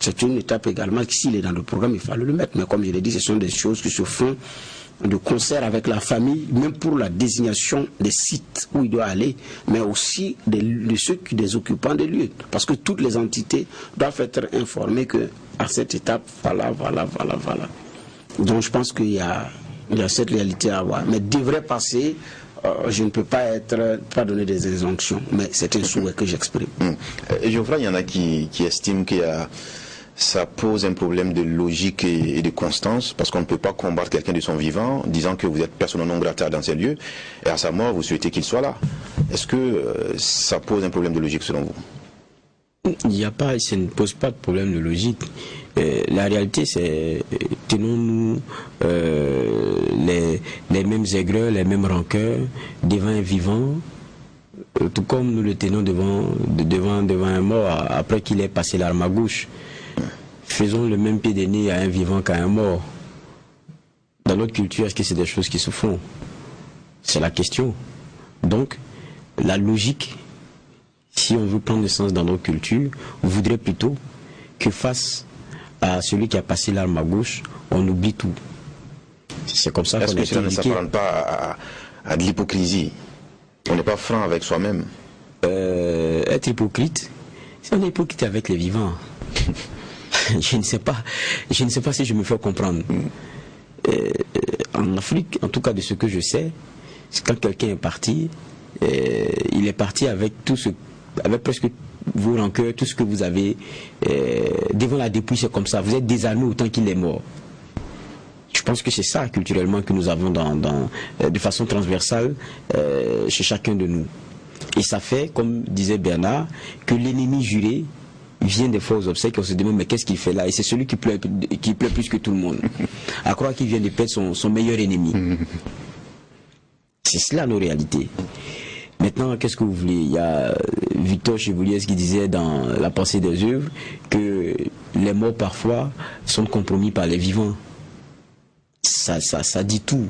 c'est une étape également qui, s'il est dans le programme, il fallait le mettre. Mais comme je l'ai dit, ce sont des choses qui se font de concert avec la famille, même pour la désignation des sites où il doit aller, mais aussi des occupants des lieux. Parce que toutes les entités doivent être informées qu'à cette étape, voilà. Donc je pense qu'il y a cette réalité à avoir. Mais devrait passer, je ne peux pas donner des injonctions, mais c'est un souhait que j'exprime. Geoffroy, il y en a qui estiment qu'il y a... Ça pose un problème de logique et de constance, parce qu'on ne peut pas combattre quelqu'un de son vivant, disant que vous êtes persona non grata dans ces lieux, et à sa mort, vous souhaitez qu'il soit là. Est-ce que ça pose un problème de logique selon vous? Ça ne pose pas de problème de logique. La réalité, c'est, tenons-nous les mêmes aigreurs, les mêmes rancœurs devant un vivant, tout comme nous le tenons devant un mort après qu'il ait passé l'arme à gauche. Faisons le même pied de nez à un vivant qu'à un mort. Dans notre culture, est-ce que c'est des choses qui se font? C'est la question. Donc, la logique, si on veut prendre le sens dans notre culture, voudrait plutôt que face à celui qui a passé l'arme à gauche, on oublie tout. C'est comme ça qu'on a été éduqué. Est-ce que cela ne s'apparente pas à de l'hypocrisie? On n'est pas franc avec soi-même. être hypocrite, c'est on est hypocrite avec les vivants. Je ne sais pas si je me fais comprendre. En Afrique, en tout cas de ce que je sais, c'est quand quelqu'un est parti, il est parti avec avec presque vos rancœurs, tout ce que vous avez devant la dépouille, c'est comme ça. Vous êtes désarmé autant qu'il est mort. Je pense que c'est ça culturellement que nous avons de façon transversale chez chacun de nous. Et ça fait, comme disait Bernard, que l'ennemi juré vient des fois aux obsèques et on se demande mais qu'est-ce qu'il fait là? Et c'est celui qui pleure plus que tout le monde. À croire qu'il vient de perdre son meilleur ennemi. C'est cela nos réalités. Maintenant, qu'est-ce que vous voulez? Il y a Victor Chevalier qui disait dans La pensée des œuvres que les morts parfois sont compromis par les vivants. Ça dit tout.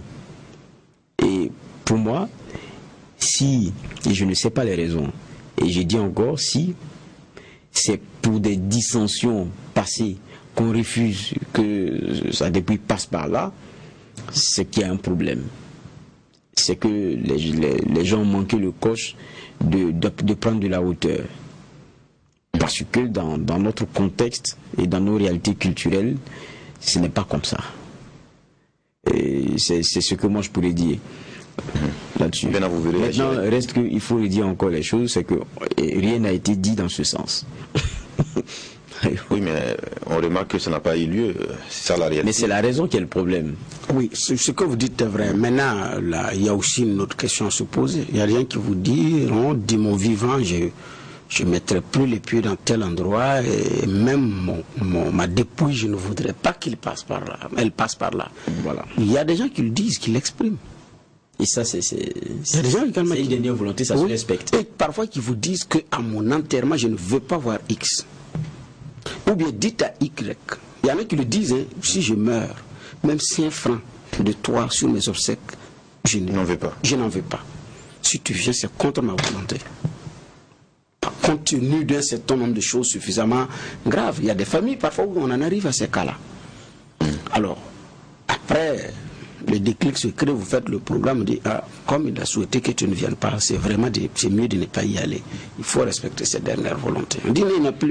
Et pour moi, si, et je ne sais pas les raisons, et je dis encore, si c'est pour des dissensions passées qu'on refuse que sa dépouille passe par là, c'est qu'il y a un problème. C'est que les gens ont manqué le coche de prendre de la hauteur. Parce que dans notre contexte et dans nos réalités culturelles, ce n'est pas comme ça. Et c'est ce que moi je pourrais dire là-dessus. Maintenant, reste qu'il faut dire encore les choses, c'est que rien n'a été dit dans ce sens. Oui, mais on remarque que ça n'a pas eu lieu. C'est ça la réalité. Mais c'est la raison qui est le problème. Oui, ce que vous dites est vrai. Maintenant, là, il y a aussi une autre question à se poser. Il y a rien qui vous dit, on dit mon vivant, je ne mettrai plus les pieds dans tel endroit, et même ma dépouille, je ne voudrais pas qu'il passe par là. Elle passe par là. Voilà. Il y a des gens qui le disent, qui l'expriment. Et ça, c'est une dernière volonté, ça se respecte. Et parfois, qui vous disent qu'à mon enterrement, je ne veux pas voir X. Ou bien dites à Y. Il y en a qui le disent, hein, si je meurs, même 5 francs de toi sur mes obsèques, je n'en veux pas. Je n'en veux pas. Si tu viens, c'est contre ma volonté. Compte tenu d'un certain nombre de choses suffisamment graves. Il y a des familles parfois où on en arrive à ces cas-là. Alors, après, le déclic se crée, vous faites le programme, dit, comme il a souhaité que tu ne viennes pas, c'est mieux de ne pas y aller. Il faut respecter ses dernières volontés. On dit,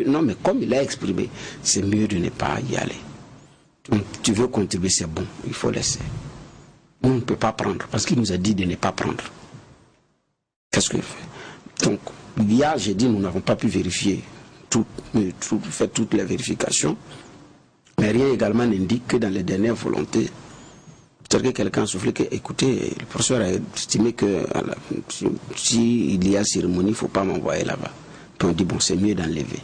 non, mais comme il a exprimé, c'est mieux de ne pas y aller. Donc, tu veux contribuer, c'est bon, il faut laisser. Nous, on ne peut pas prendre, parce qu'il nous a dit de ne pas prendre. Qu'est-ce qu'il fait? Donc, hier, j'ai dit, nous n'avons pas pu vérifier, faire toutes les vérifications, mais rien également n'indique que dans les dernières volontés, peut-être que quelqu'un a soufflé que, écoutez, le professeur a estimé que s'il y a cérémonie, il ne faut pas m'envoyer là-bas. Puis on dit, bon, c'est mieux d'enlever.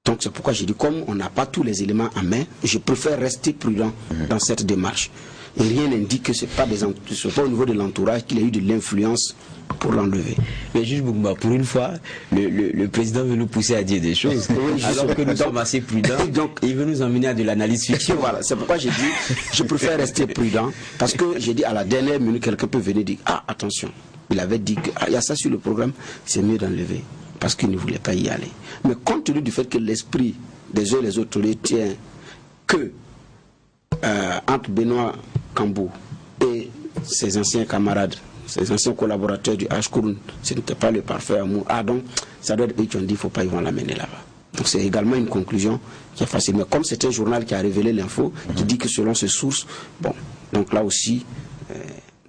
Donc c'est pourquoi j'ai dit, comme on n'a pas tous les éléments en main, je préfère rester prudent dans cette démarche. Et rien n'indique que ce n'est pas au niveau de l'entourage qu'il a eu de l'influence pour l'enlever. Mais juge Bougma, pour une fois, le président veut nous pousser à dire des choses, alors que nous sommes assez prudents, donc il veut nous emmener à de l'analyse fictive. Voilà, c'est pourquoi j'ai dit, je préfère rester prudent, parce que j'ai dit à la dernière minute, quelqu'un peut venir dire, attention, il avait dit qu'il y a ça sur le programme, c'est mieux d'enlever, parce qu'il ne voulait pas y aller. Mais compte tenu du fait que l'esprit des uns et les autres retient que entre Benoît Cambou et ses anciens camarades, ses anciens collaborateurs du H-Kourn, ce n'était pas le parfait amour. Donc, ça doit être eux qui ont dit, il ne faut pas, ils vont l'amener là-bas. Donc, c'est également une conclusion qui est facile. Mais comme c'est un journal qui a révélé l'info, qui dit que selon ses sources, bon, donc là aussi,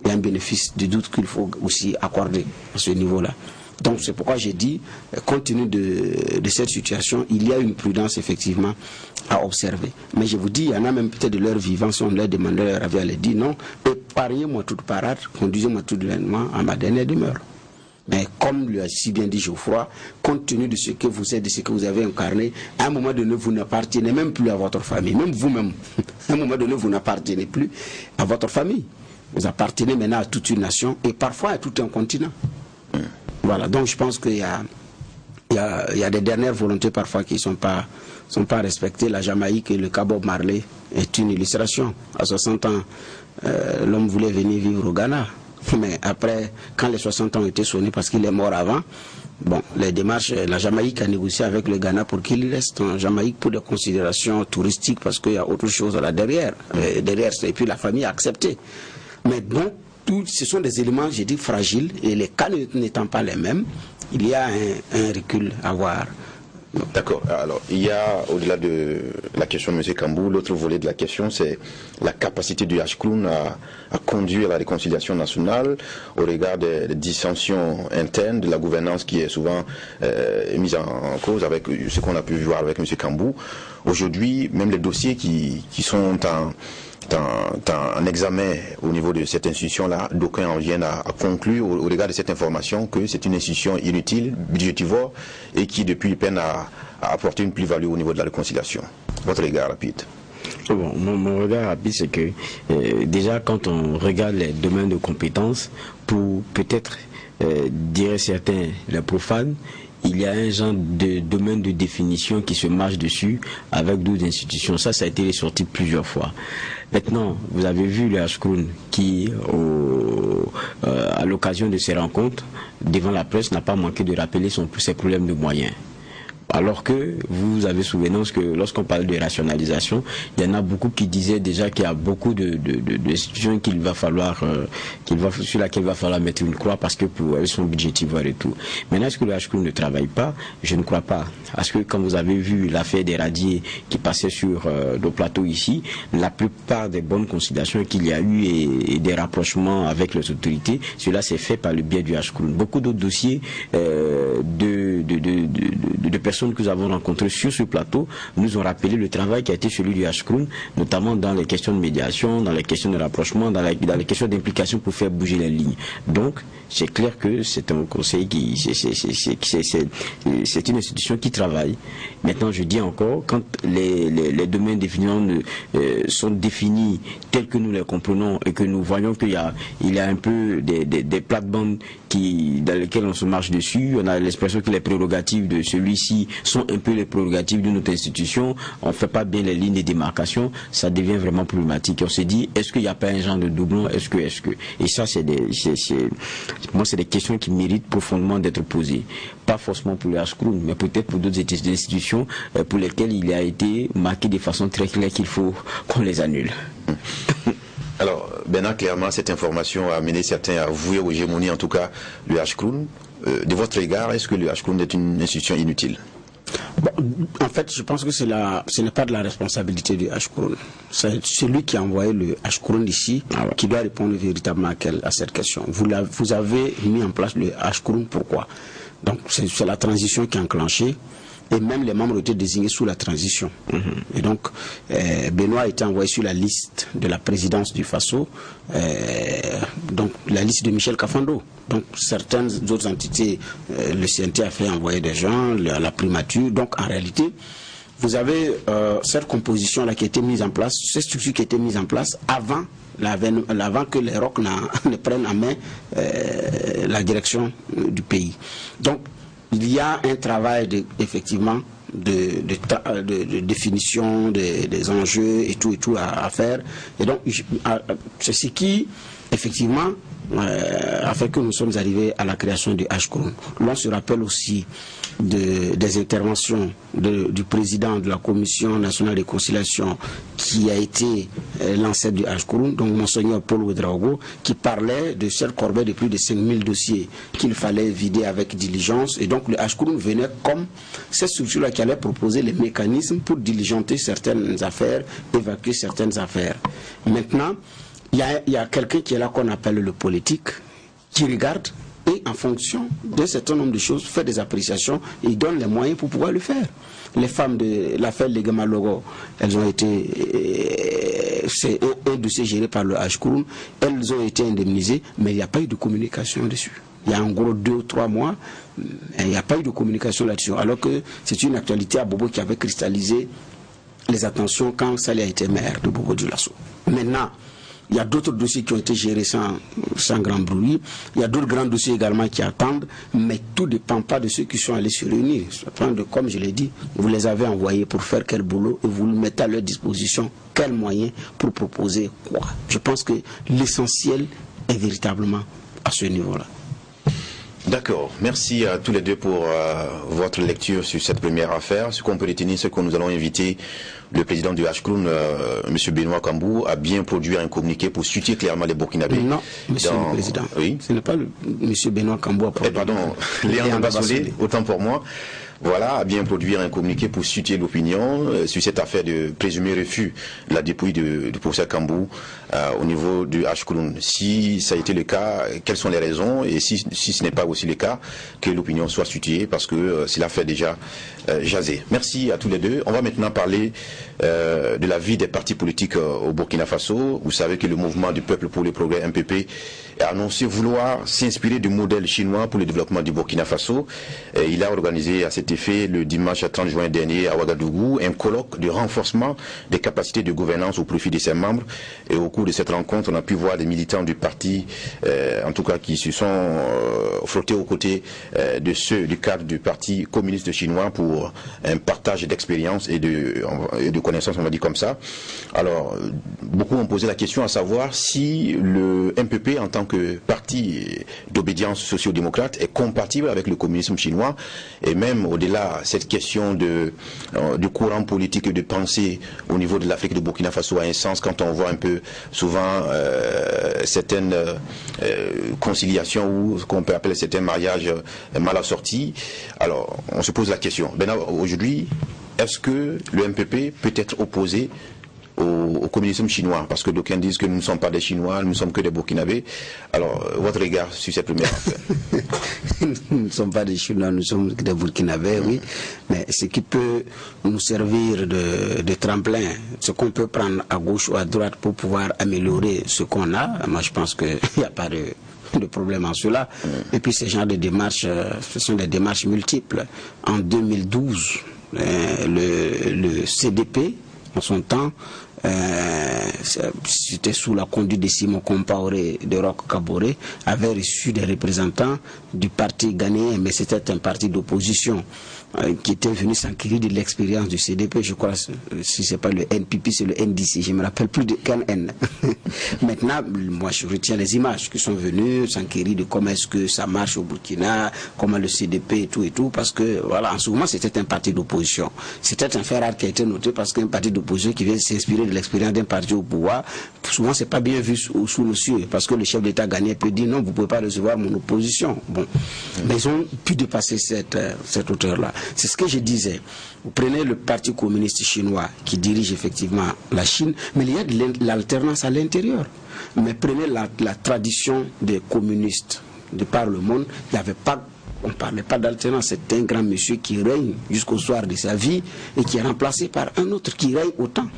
il y a un bénéfice de doute qu'il faut aussi accorder à ce niveau-là. Donc, c'est pourquoi j'ai dit, compte tenu de cette situation, il y a une prudence, effectivement, à observer. Mais je vous dis, il y en a même peut-être de leur vivant, si on leur demandait leur avis, elle dit non, épargnez-moi toute parade, conduisez-moi tout l'événement à ma dernière demeure. Mais comme lui a si bien dit Geoffroy, compte tenu de ce que vous êtes, de ce que vous avez incarné, à un moment donné, vous n'appartenez même plus à votre famille, même vous-même. À un moment donné, vous n'appartenez plus à votre famille. Vous appartenez maintenant à toute une nation et parfois à tout un continent. Voilà, donc je pense qu'il y a des dernières volontés parfois qui ne sont pas respectées. La Jamaïque et le cas Bob Marley est une illustration. À 60 ans, l'homme voulait venir vivre au Ghana. Mais après, quand les 60 ans ont été sonnés parce qu'il est mort avant, bon, les démarches, la Jamaïque a négocié avec le Ghana pour qu'il reste en Jamaïque pour des considérations touristiques parce qu'il y a autre chose là derrière. Et puis la famille a accepté. Mais donc, ce sont des éléments, j'ai dit, fragiles, et les cas n'étant pas les mêmes, il y a un recul à voir. D'accord. Alors, il y a, au-delà de la question de M. Kambou, l'autre volet de la question, c'est la capacité du Ashkroun à conduire la réconciliation nationale au regard des dissensions internes, de la gouvernance qui est souvent mise en cause avec ce qu'on a pu voir avec M. Kambou. Aujourd'hui, même les dossiers qui sont en examen au niveau de cette institution-là, d'aucuns en viennent à conclure au regard de cette information que c'est une institution inutile, budgétivore et qui depuis peine à apporter une plus-value au niveau de la réconciliation. Votre regard rapide. Bon, mon regard rapide, c'est que déjà quand on regarde les domaines de compétences, pour peut-être, diraient certains, les profanes, il y a un genre de domaine de définition qui se marche dessus avec d'autres institutions. Ça a été ressorti plusieurs fois. Maintenant, vous avez vu le Ashkroun qui, à l'occasion de ces rencontres, devant la presse, n'a pas manqué de rappeler ses problèmes de moyens. Alors que vous avez souvenance que lorsqu'on parle de rationalisation, il y en a beaucoup qui disaient déjà qu'il y a beaucoup d'institutions sur laquelle il va falloir mettre une croix parce que pour elles sont budgétivores et tout. Maintenant, est-ce que le Ashkroun ne travaille pas? Je ne crois pas. Parce que quand vous avez vu l'affaire des radiers qui passaient sur nos plateaux ici, la plupart des bonnes considérations qu'il y a eu et des rapprochements avec les autorités, cela s'est fait par le biais du Ashkroun. Beaucoup d'autres dossiers de personnes que nous avons rencontrées sur ce plateau nous ont rappelé le travail qui a été celui du Ashkroun, notamment dans les questions de médiation, dans les questions de rapprochement, dans les questions d'implication pour faire bouger les lignes. Donc, c'est clair que c'est un conseil c'est une institution qui travaille. Maintenant, je dis encore, quand les domaines définis sont définis tels que nous les comprenons et que nous voyons qu'il y a un peu des plates-bandes dans lesquelles on se marche dessus, on a l'expression que les prérogatives de celui-ci sont un peu les prérogatives de notre institution, on ne fait pas bien les lignes de démarcation, ça devient vraiment problématique. On se dit, est-ce qu'il n'y a pas un genre de doublon, est-ce que et ça, moi, c'est des questions qui méritent profondément d'être posées. Pas forcément pour le Ashkroun, mais peut-être pour d'autres institutions pour lesquelles il a été marqué de façon très claire qu'il faut qu'on les annule. Alors, Bernard, clairement, cette information a amené certains à vouer aux hégémonies, en tout cas, le Ashkroun. De votre égard, est-ce que le Ashkroun est une institution inutile? Bon, en fait, je pense que ce n'est pas de la responsabilité du Ashkroun. C'est celui qui a envoyé le Ashkroun ici qui doit répondre véritablement à cette question. Vous avez mis en place le Ashkroun, pourquoi? Donc, c'est la transition qui a enclenché. Et même les membres étaient désignés sous la transition. Et donc, Benoît a été envoyé sur la liste de la présidence du FASO, donc la liste de Michel Kafando. Donc, certaines autres entités, le CNT a fait envoyer des gens, la primature. Donc, en réalité, vous avez cette composition-là qui a été mise en place, cette structure qui a été mise en place avant que les ROC ne prennent en main la direction du pays. Donc, il y a un travail effectivement de définition des enjeux et tout à faire. Et donc, c'est ce qui, effectivement, a fait que nous sommes arrivés à la création du Ashkroun. L'on se rappelle aussi des interventions du président de la Commission nationale de conciliation qui a été l'ancêtre du Ashkroun, donc Monseigneur Paul Ouedraogo, qui parlait de cette corbeille de plus de 5000 dossiers qu'il fallait vider avec diligence. Et donc le Ashkroun venait comme cette structure-là qui allait proposer les mécanismes pour diligenter certaines affaires, évacuer certaines affaires. Maintenant, il y a quelqu'un qui est là qu'on appelle le politique, qui regarde et en fonction d'un certain nombre de choses fait des appréciations et donne les moyens pour pouvoir le faire. Les femmes de l'affaire Legama Logo, elles ont été, c'est un dossier géré par le Ashkroun, elles ont été indemnisées, mais il n'y a pas eu de communication dessus. Il y a en gros 2 ou 3 mois, il n'y a pas eu de communication là-dessus, alors que c'est une actualité à Bobo qui avait cristallisé les attentions quand Sali a été maire de Bobo Dioulasso. Maintenant, il y a d'autres dossiers qui ont été gérés sans grand bruit. Il y a d'autres grands dossiers également qui attendent, mais tout ne dépend pas de ceux qui sont allés se réunir. Comme je l'ai dit, vous les avez envoyés pour faire quel boulot et vous le mettez à leur disposition quels moyens pour proposer quoi. Je pense que l'essentiel est véritablement à ce niveau-là. D'accord. Merci à tous les deux pour votre lecture sur cette première affaire. Ce qu'on peut retenir, c'est que nous allons inviter le président du HCROUN, M. Benoît Cambou, à bien produire un communiqué pour soutenir clairement les Burkinabés. Non, Monsieur le Président. Oui. Ce n'est pas M. Benoît Cambou. Pardon, Léandre Bassolé, autant pour moi. Voilà, à bien produire un communiqué pour soutenir l'opinion sur cette affaire de présumé refus de la dépouille du professeur Cambou au niveau du HCROUN. Si ça a été le cas, quelles sont les raisons? Et si ce n'est pas aussi le cas, que l'opinion soit soutenue, parce que cela fait déjà jaser. Merci à tous les deux. On va maintenant parler de la vie des partis politiques au Burkina Faso. Vous savez que le mouvement du peuple pour le progrès, MPP, a annoncé vouloir s'inspirer du modèle chinois pour le développement du Burkina Faso. Il a organisé à cet effet le dimanche 30 juin dernier à Ouagadougou un colloque de renforcement des capacités de gouvernance au profit de ses membres. Et au cours de cette rencontre, on a pu voir des militants du parti, en tout cas qui se sont frottés aux côtés de ceux du cadre du parti communiste chinois pour un partage d'expérience et de connaissances, on va dire comme ça. Alors, beaucoup ont posé la question à savoir si le MPP en tant que parti d'obédience socio-démocrate est compatible avec le communisme chinois, et même au-delà cette question du courant politique et de pensée au niveau de l'Afrique de Burkina Faso a un sens quand on voit un peu souvent certaines conciliations ou ce qu'on peut appeler certains mariages mal assortis. Alors, on se pose la question. Aujourd'hui, est-ce que le MPP peut être opposé au communisme chinois? Parce que d'aucuns disent que nous ne sommes pas des Chinois, nous ne sommes que des Burkinabés. Alors, votre regard sur cette première affaire? Nous ne sommes pas des Chinois, nous sommes des Burkinabés, oui. Mais ce qui peut nous servir de tremplin, ce qu'on peut prendre à gauche ou à droite pour pouvoir améliorer ce qu'on a, moi je pense qu'il n'y a pas de problème en cela. Et puis ce genre de démarches, ce sont des démarches multiples. En 2012, le CDP, en son temps, c'était sous la conduite de Simon Compaoré, de Roch Kaboré, avait reçu des représentants du parti ghanéen, mais c'était un parti d'opposition qui était venu s'enquérir de l'expérience du CDP. Je crois, si c'est pas le NPP, c'est le NDC, je me rappelle plus de qu'un N. Maintenant, moi je retiens les images qui sont venues s'enquérir de comment est-ce que ça marche au Burkina, comment le CDP et tout, parce que voilà, en ce moment c'était un parti d'opposition. C'était un fait rare qui a été noté parce qu'un parti d'opposition qui vient s'inspirer de l'expérience d'un parti au pouvoir, souvent c'est pas bien vu sous nos cieux, parce que le chef d'État ghanéen peut dire non, vous pouvez pas recevoir mon opposition. Bon, mais ils ont pu dépasser cette hauteur-là. C'est ce que je disais. Vous prenez le parti communiste chinois qui dirige effectivement la Chine, mais il y a de l'alternance à l'intérieur. Mais prenez la tradition des communistes de par le monde, il n'y avait pas, on ne parlait pas d'alternance. C'est un grand monsieur qui règne jusqu'au soir de sa vie et qui est remplacé par un autre qui règne autant.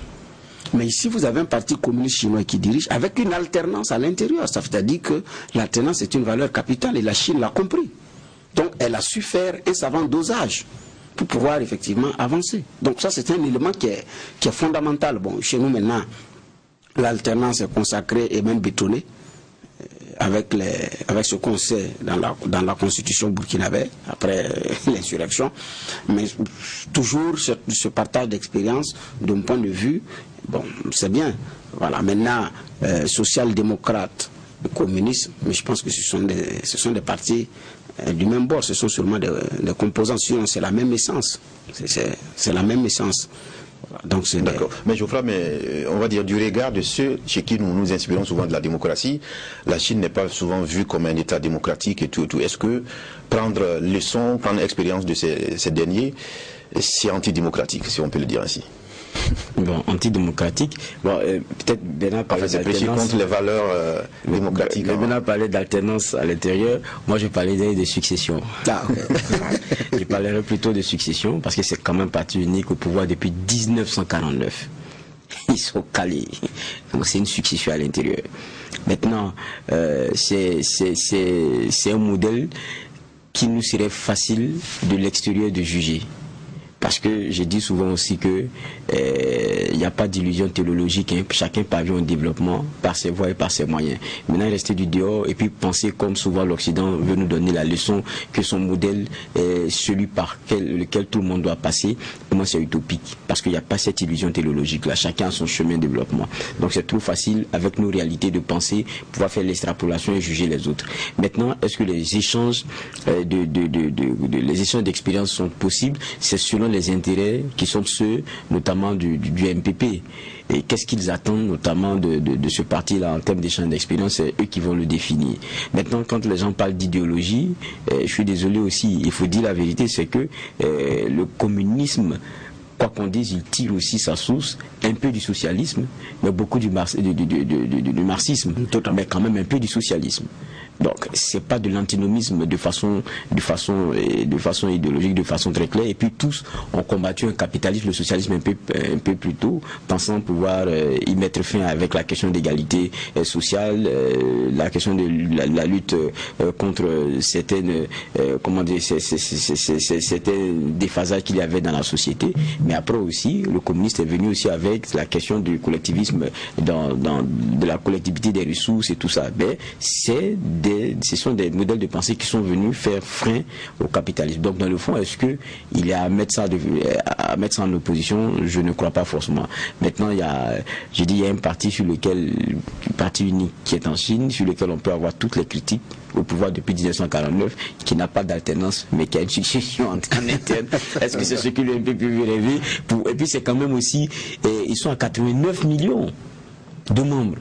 Mais ici, vous avez un parti communiste chinois qui dirige avec une alternance à l'intérieur. Ça veut dire que l'alternance est une valeur capitale et la Chine l'a compris. Donc, elle a su faire un savant dosage pour pouvoir effectivement avancer. Donc, ça, c'est un élément qui est fondamental. Bon, chez nous, maintenant, l'alternance est consacrée et même bétonnée avec ce qu'on sait dans la constitution burkinabé après l'insurrection. Mais toujours ce partage d'expérience, d'un point de vue, bon, c'est bien. Voilà, maintenant, social-démocrate, communiste, mais je pense que ce sont des partis du même bord, ce sont seulement des composants, sinon c'est la même essence. C'est la même essence. Donc c'est d'accord. Mais Geoffroy, on va dire du regard de ceux chez qui nous nous inspirons souvent de la démocratie, la Chine n'est pas souvent vue comme un État démocratique et tout. Est-ce que prendre leçon, prendre expérience de ces derniers, c'est antidémocratique, si on peut le dire ainsi? Bon, antidémocratique. Bon, peut-être Bernard parlait d'alternance. C'est contre les valeurs démocratiques. Bernard parlait d'alternance à l'intérieur. Moi, je parlais de succession. Ah, okay. Je parlerai plutôt de succession parce que c'est quand même parti unique au pouvoir depuis 1949. Ils sont calés. Donc, c'est une succession à l'intérieur. Maintenant, c'est un modèle qui nous serait facile de l'extérieur de juger. Parce que je dis souvent aussi que il n'y a pas d'illusion théologique, hein. Chacun parvient au développement par ses voies et par ses moyens. Maintenant, rester du dehors et puis penser comme souvent l'Occident veut nous donner la leçon que son modèle est celui par lequel tout le monde doit passer, pour moi c'est utopique. Parce qu'il n'y a pas cette illusion théologique-là. Chacun a son chemin de développement. Donc c'est trop facile, avec nos réalités de pensée, pouvoir faire l'extrapolation et juger les autres. Maintenant, est-ce que les échanges les échanges d'expériences sont possibles? C'est selon les intérêts qui sont ceux notamment du MPP. Et qu'est-ce qu'ils attendent notamment de ce parti-là en termes d'échange d'expérience? C'est eux qui vont le définir. Maintenant, quand les gens parlent d'idéologie, je suis désolé aussi, il faut dire la vérité, c'est que le communisme, quoi qu'on dise, il tire aussi sa source un peu du socialisme, mais beaucoup du marxisme, mais quand même un peu du socialisme. Donc c'est pas de l'antinomisme de façon idéologique, de façon très claire. Et puis tous ont combattu un capitalisme, le socialisme un peu plus tôt, pensant pouvoir y mettre fin avec la question d'égalité sociale, la question de la lutte contre certaines certains déphasages qu'il y avait dans la société. Mais après aussi, le communiste est venu aussi avec la question du collectivisme, de la collectivité des ressources et tout ça. Mais ce sont des modèles de pensée qui sont venus faire frein au capitalisme. Donc dans le fond, est-ce qu'il y a à mettre ça en opposition? Je ne crois pas forcément. Maintenant, il y a un parti parti unique qui est en Chine, sur lequel on peut avoir toutes les critiques au pouvoir depuis 1949, qui n'a pas d'alternance, mais qui a une succession en interne. Est-ce que c'est ce que le MPP veut rêver? Et puis c'est quand même aussi, ils sont à 89 millions de membres.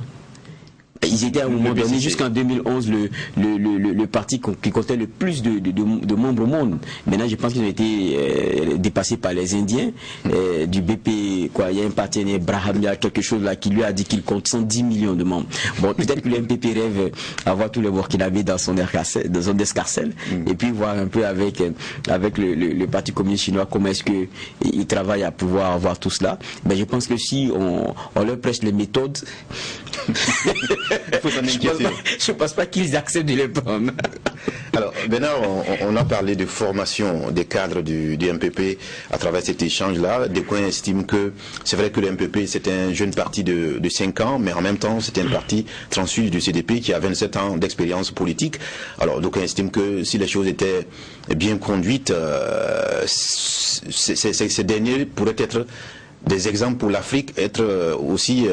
Ils étaient à un moment donné, jusqu'en 2011, le parti qui comptait le plus de membres au monde. Maintenant, je pense qu'ils ont été dépassés par les Indiens du BP. Quoi, il y a un partenaire, Brahamia, quelque chose là, qui lui a dit qu'il compte 110 millions de membres. Bon, peut-être que le MPP rêve avoir tous les burkinabés dans son escarcelle, et puis voir un peu avec le Parti communiste chinois comment est-ce qu'ils travaillent à pouvoir avoir tout cela. Mais je pense que si on leur prêche les méthodes, je ne pense pas qu'ils acceptent de les prendre. Alors, Bernard, on a parlé de formation des cadres du MPP à travers cet échange-là. Des coins estiment que c'est vrai que le MPP, c'est un jeune parti de 5 ans, mais en même temps, c'est un parti transfuge du CDP qui a 27 ans d'expérience politique. Alors, d'aucuns estiment que si les choses étaient bien conduites, ces derniers pourraient être des exemples pour l'Afrique, être aussi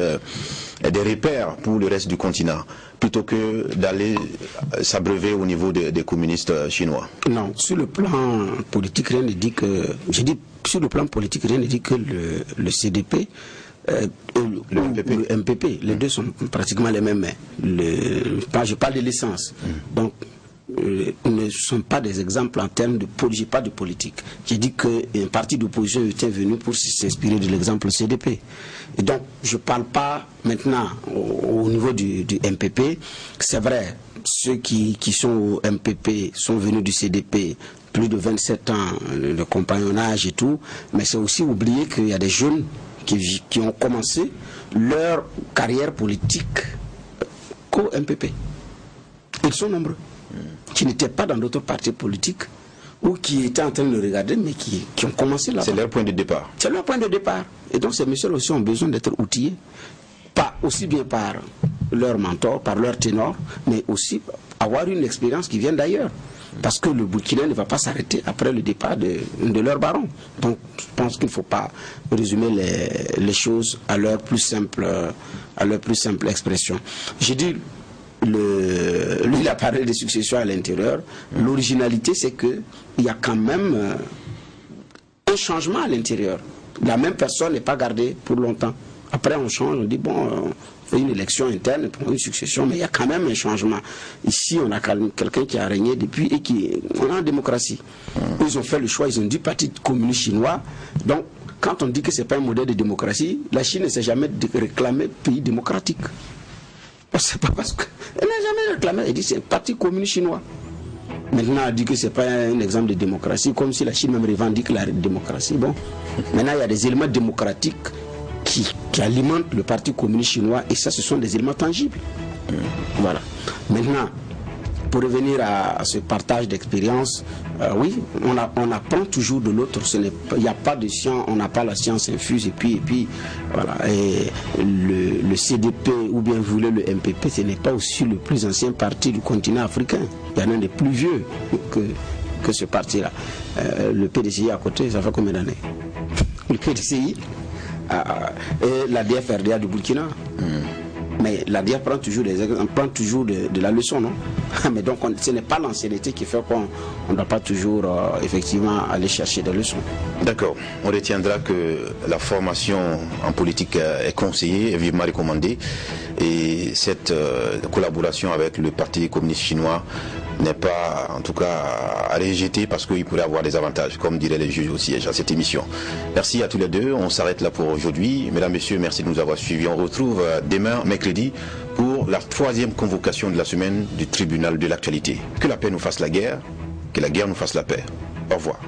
des repères pour le reste du continent, plutôt que d'aller s'abreuver au niveau des communistes chinois. Non, sur le plan politique, rien ne dit que... Je dis, sur le plan politique, rien ne dit que le CDP... le MPP, les deux sont pratiquement les mêmes. Je parle de l'essence. Donc, ne sont pas des exemples en termes de politique, pas de politique. J'ai dit qu'un parti d'opposition était venu pour s'inspirer de l'exemple CDP. Et donc, je ne parle pas maintenant au niveau du MPP. C'est vrai, ceux qui sont au MPP sont venus du CDP, plus de 27 ans de compagnonnage et tout, mais c'est aussi oublier qu'il y a des jeunes qui ont commencé leur carrière politique qu'au MPP. Ils sont nombreux, qui n'étaient pas dans d'autres partis politiques ou qui étaient en train de le regarder, mais qui ont commencé là-bas. C'est leur point de départ. C'est leur point de départ. Et donc ces messieurs aussi ont besoin d'être outillés, pas aussi bien par leur mentor, par leur ténor, mais aussi avoir une expérience qui vient d'ailleurs. Parce que le Burkina ne va pas s'arrêter après le départ de leur baron. Donc je pense qu'il ne faut pas résumer les choses à leur plus simple expression. J'ai dit, lui il a parlé de succession à l'intérieur. L'originalité, c'est qu'il y a quand même un changement à l'intérieur. La même personne n'est pas gardée pour longtemps. Après on change, on dit bon, on fait une élection interne pour une succession, mais il y a quand même un changement. Ici on a quelqu'un qui a régné depuis et on est en démocratie. Ils ont fait le choix, ils ont dit parti communiste chinois. Donc quand on dit que ce n'est pas un modèle de démocratie, la Chine ne s'est jamais réclamée pays démocratique. C'est pas parce qu'elle n'a jamais réclamé, elle dit c'est un parti communiste chinois. Maintenant, elle dit que ce n'est pas un exemple de démocratie, comme si la Chine même revendique la démocratie. Bon, maintenant, il y a des éléments démocratiques qui alimentent le parti communiste chinois, et ça, ce sont des éléments tangibles. Voilà. Maintenant, pour revenir à ce partage d'expérience, oui, on apprend toujours de l'autre. Il n'y a pas de science, on n'a pas la science infuse. Et puis voilà. Et le CDP, ou bien vous voulez le MPP, ce n'est pas aussi le plus ancien parti du continent africain. Il y en a un des plus vieux que ce parti-là. Le PDCI à côté, ça fait combien d'années? Le PDCI et la DFRDA du Burkina. Mais la DIA prend toujours de la leçon, non? Mais donc ce n'est pas l'ancienneté qui fait qu'on ne doit pas toujours effectivement aller chercher des leçons. D'accord. On retiendra que la formation en politique est conseillée et vivement recommandée. Et cette collaboration avec le Parti communiste chinois n'est pas, en tout cas, à rejeter parce qu'il pourrait avoir des avantages, comme diraient les juges au siège à cette émission. Merci à tous les deux. On s'arrête là pour aujourd'hui. Mesdames, Messieurs, merci de nous avoir suivis. On retrouve demain, mercredi, pour la 3e convocation de la semaine du tribunal de l'actualité. Que la paix nous fasse la guerre, que la guerre nous fasse la paix. Au revoir.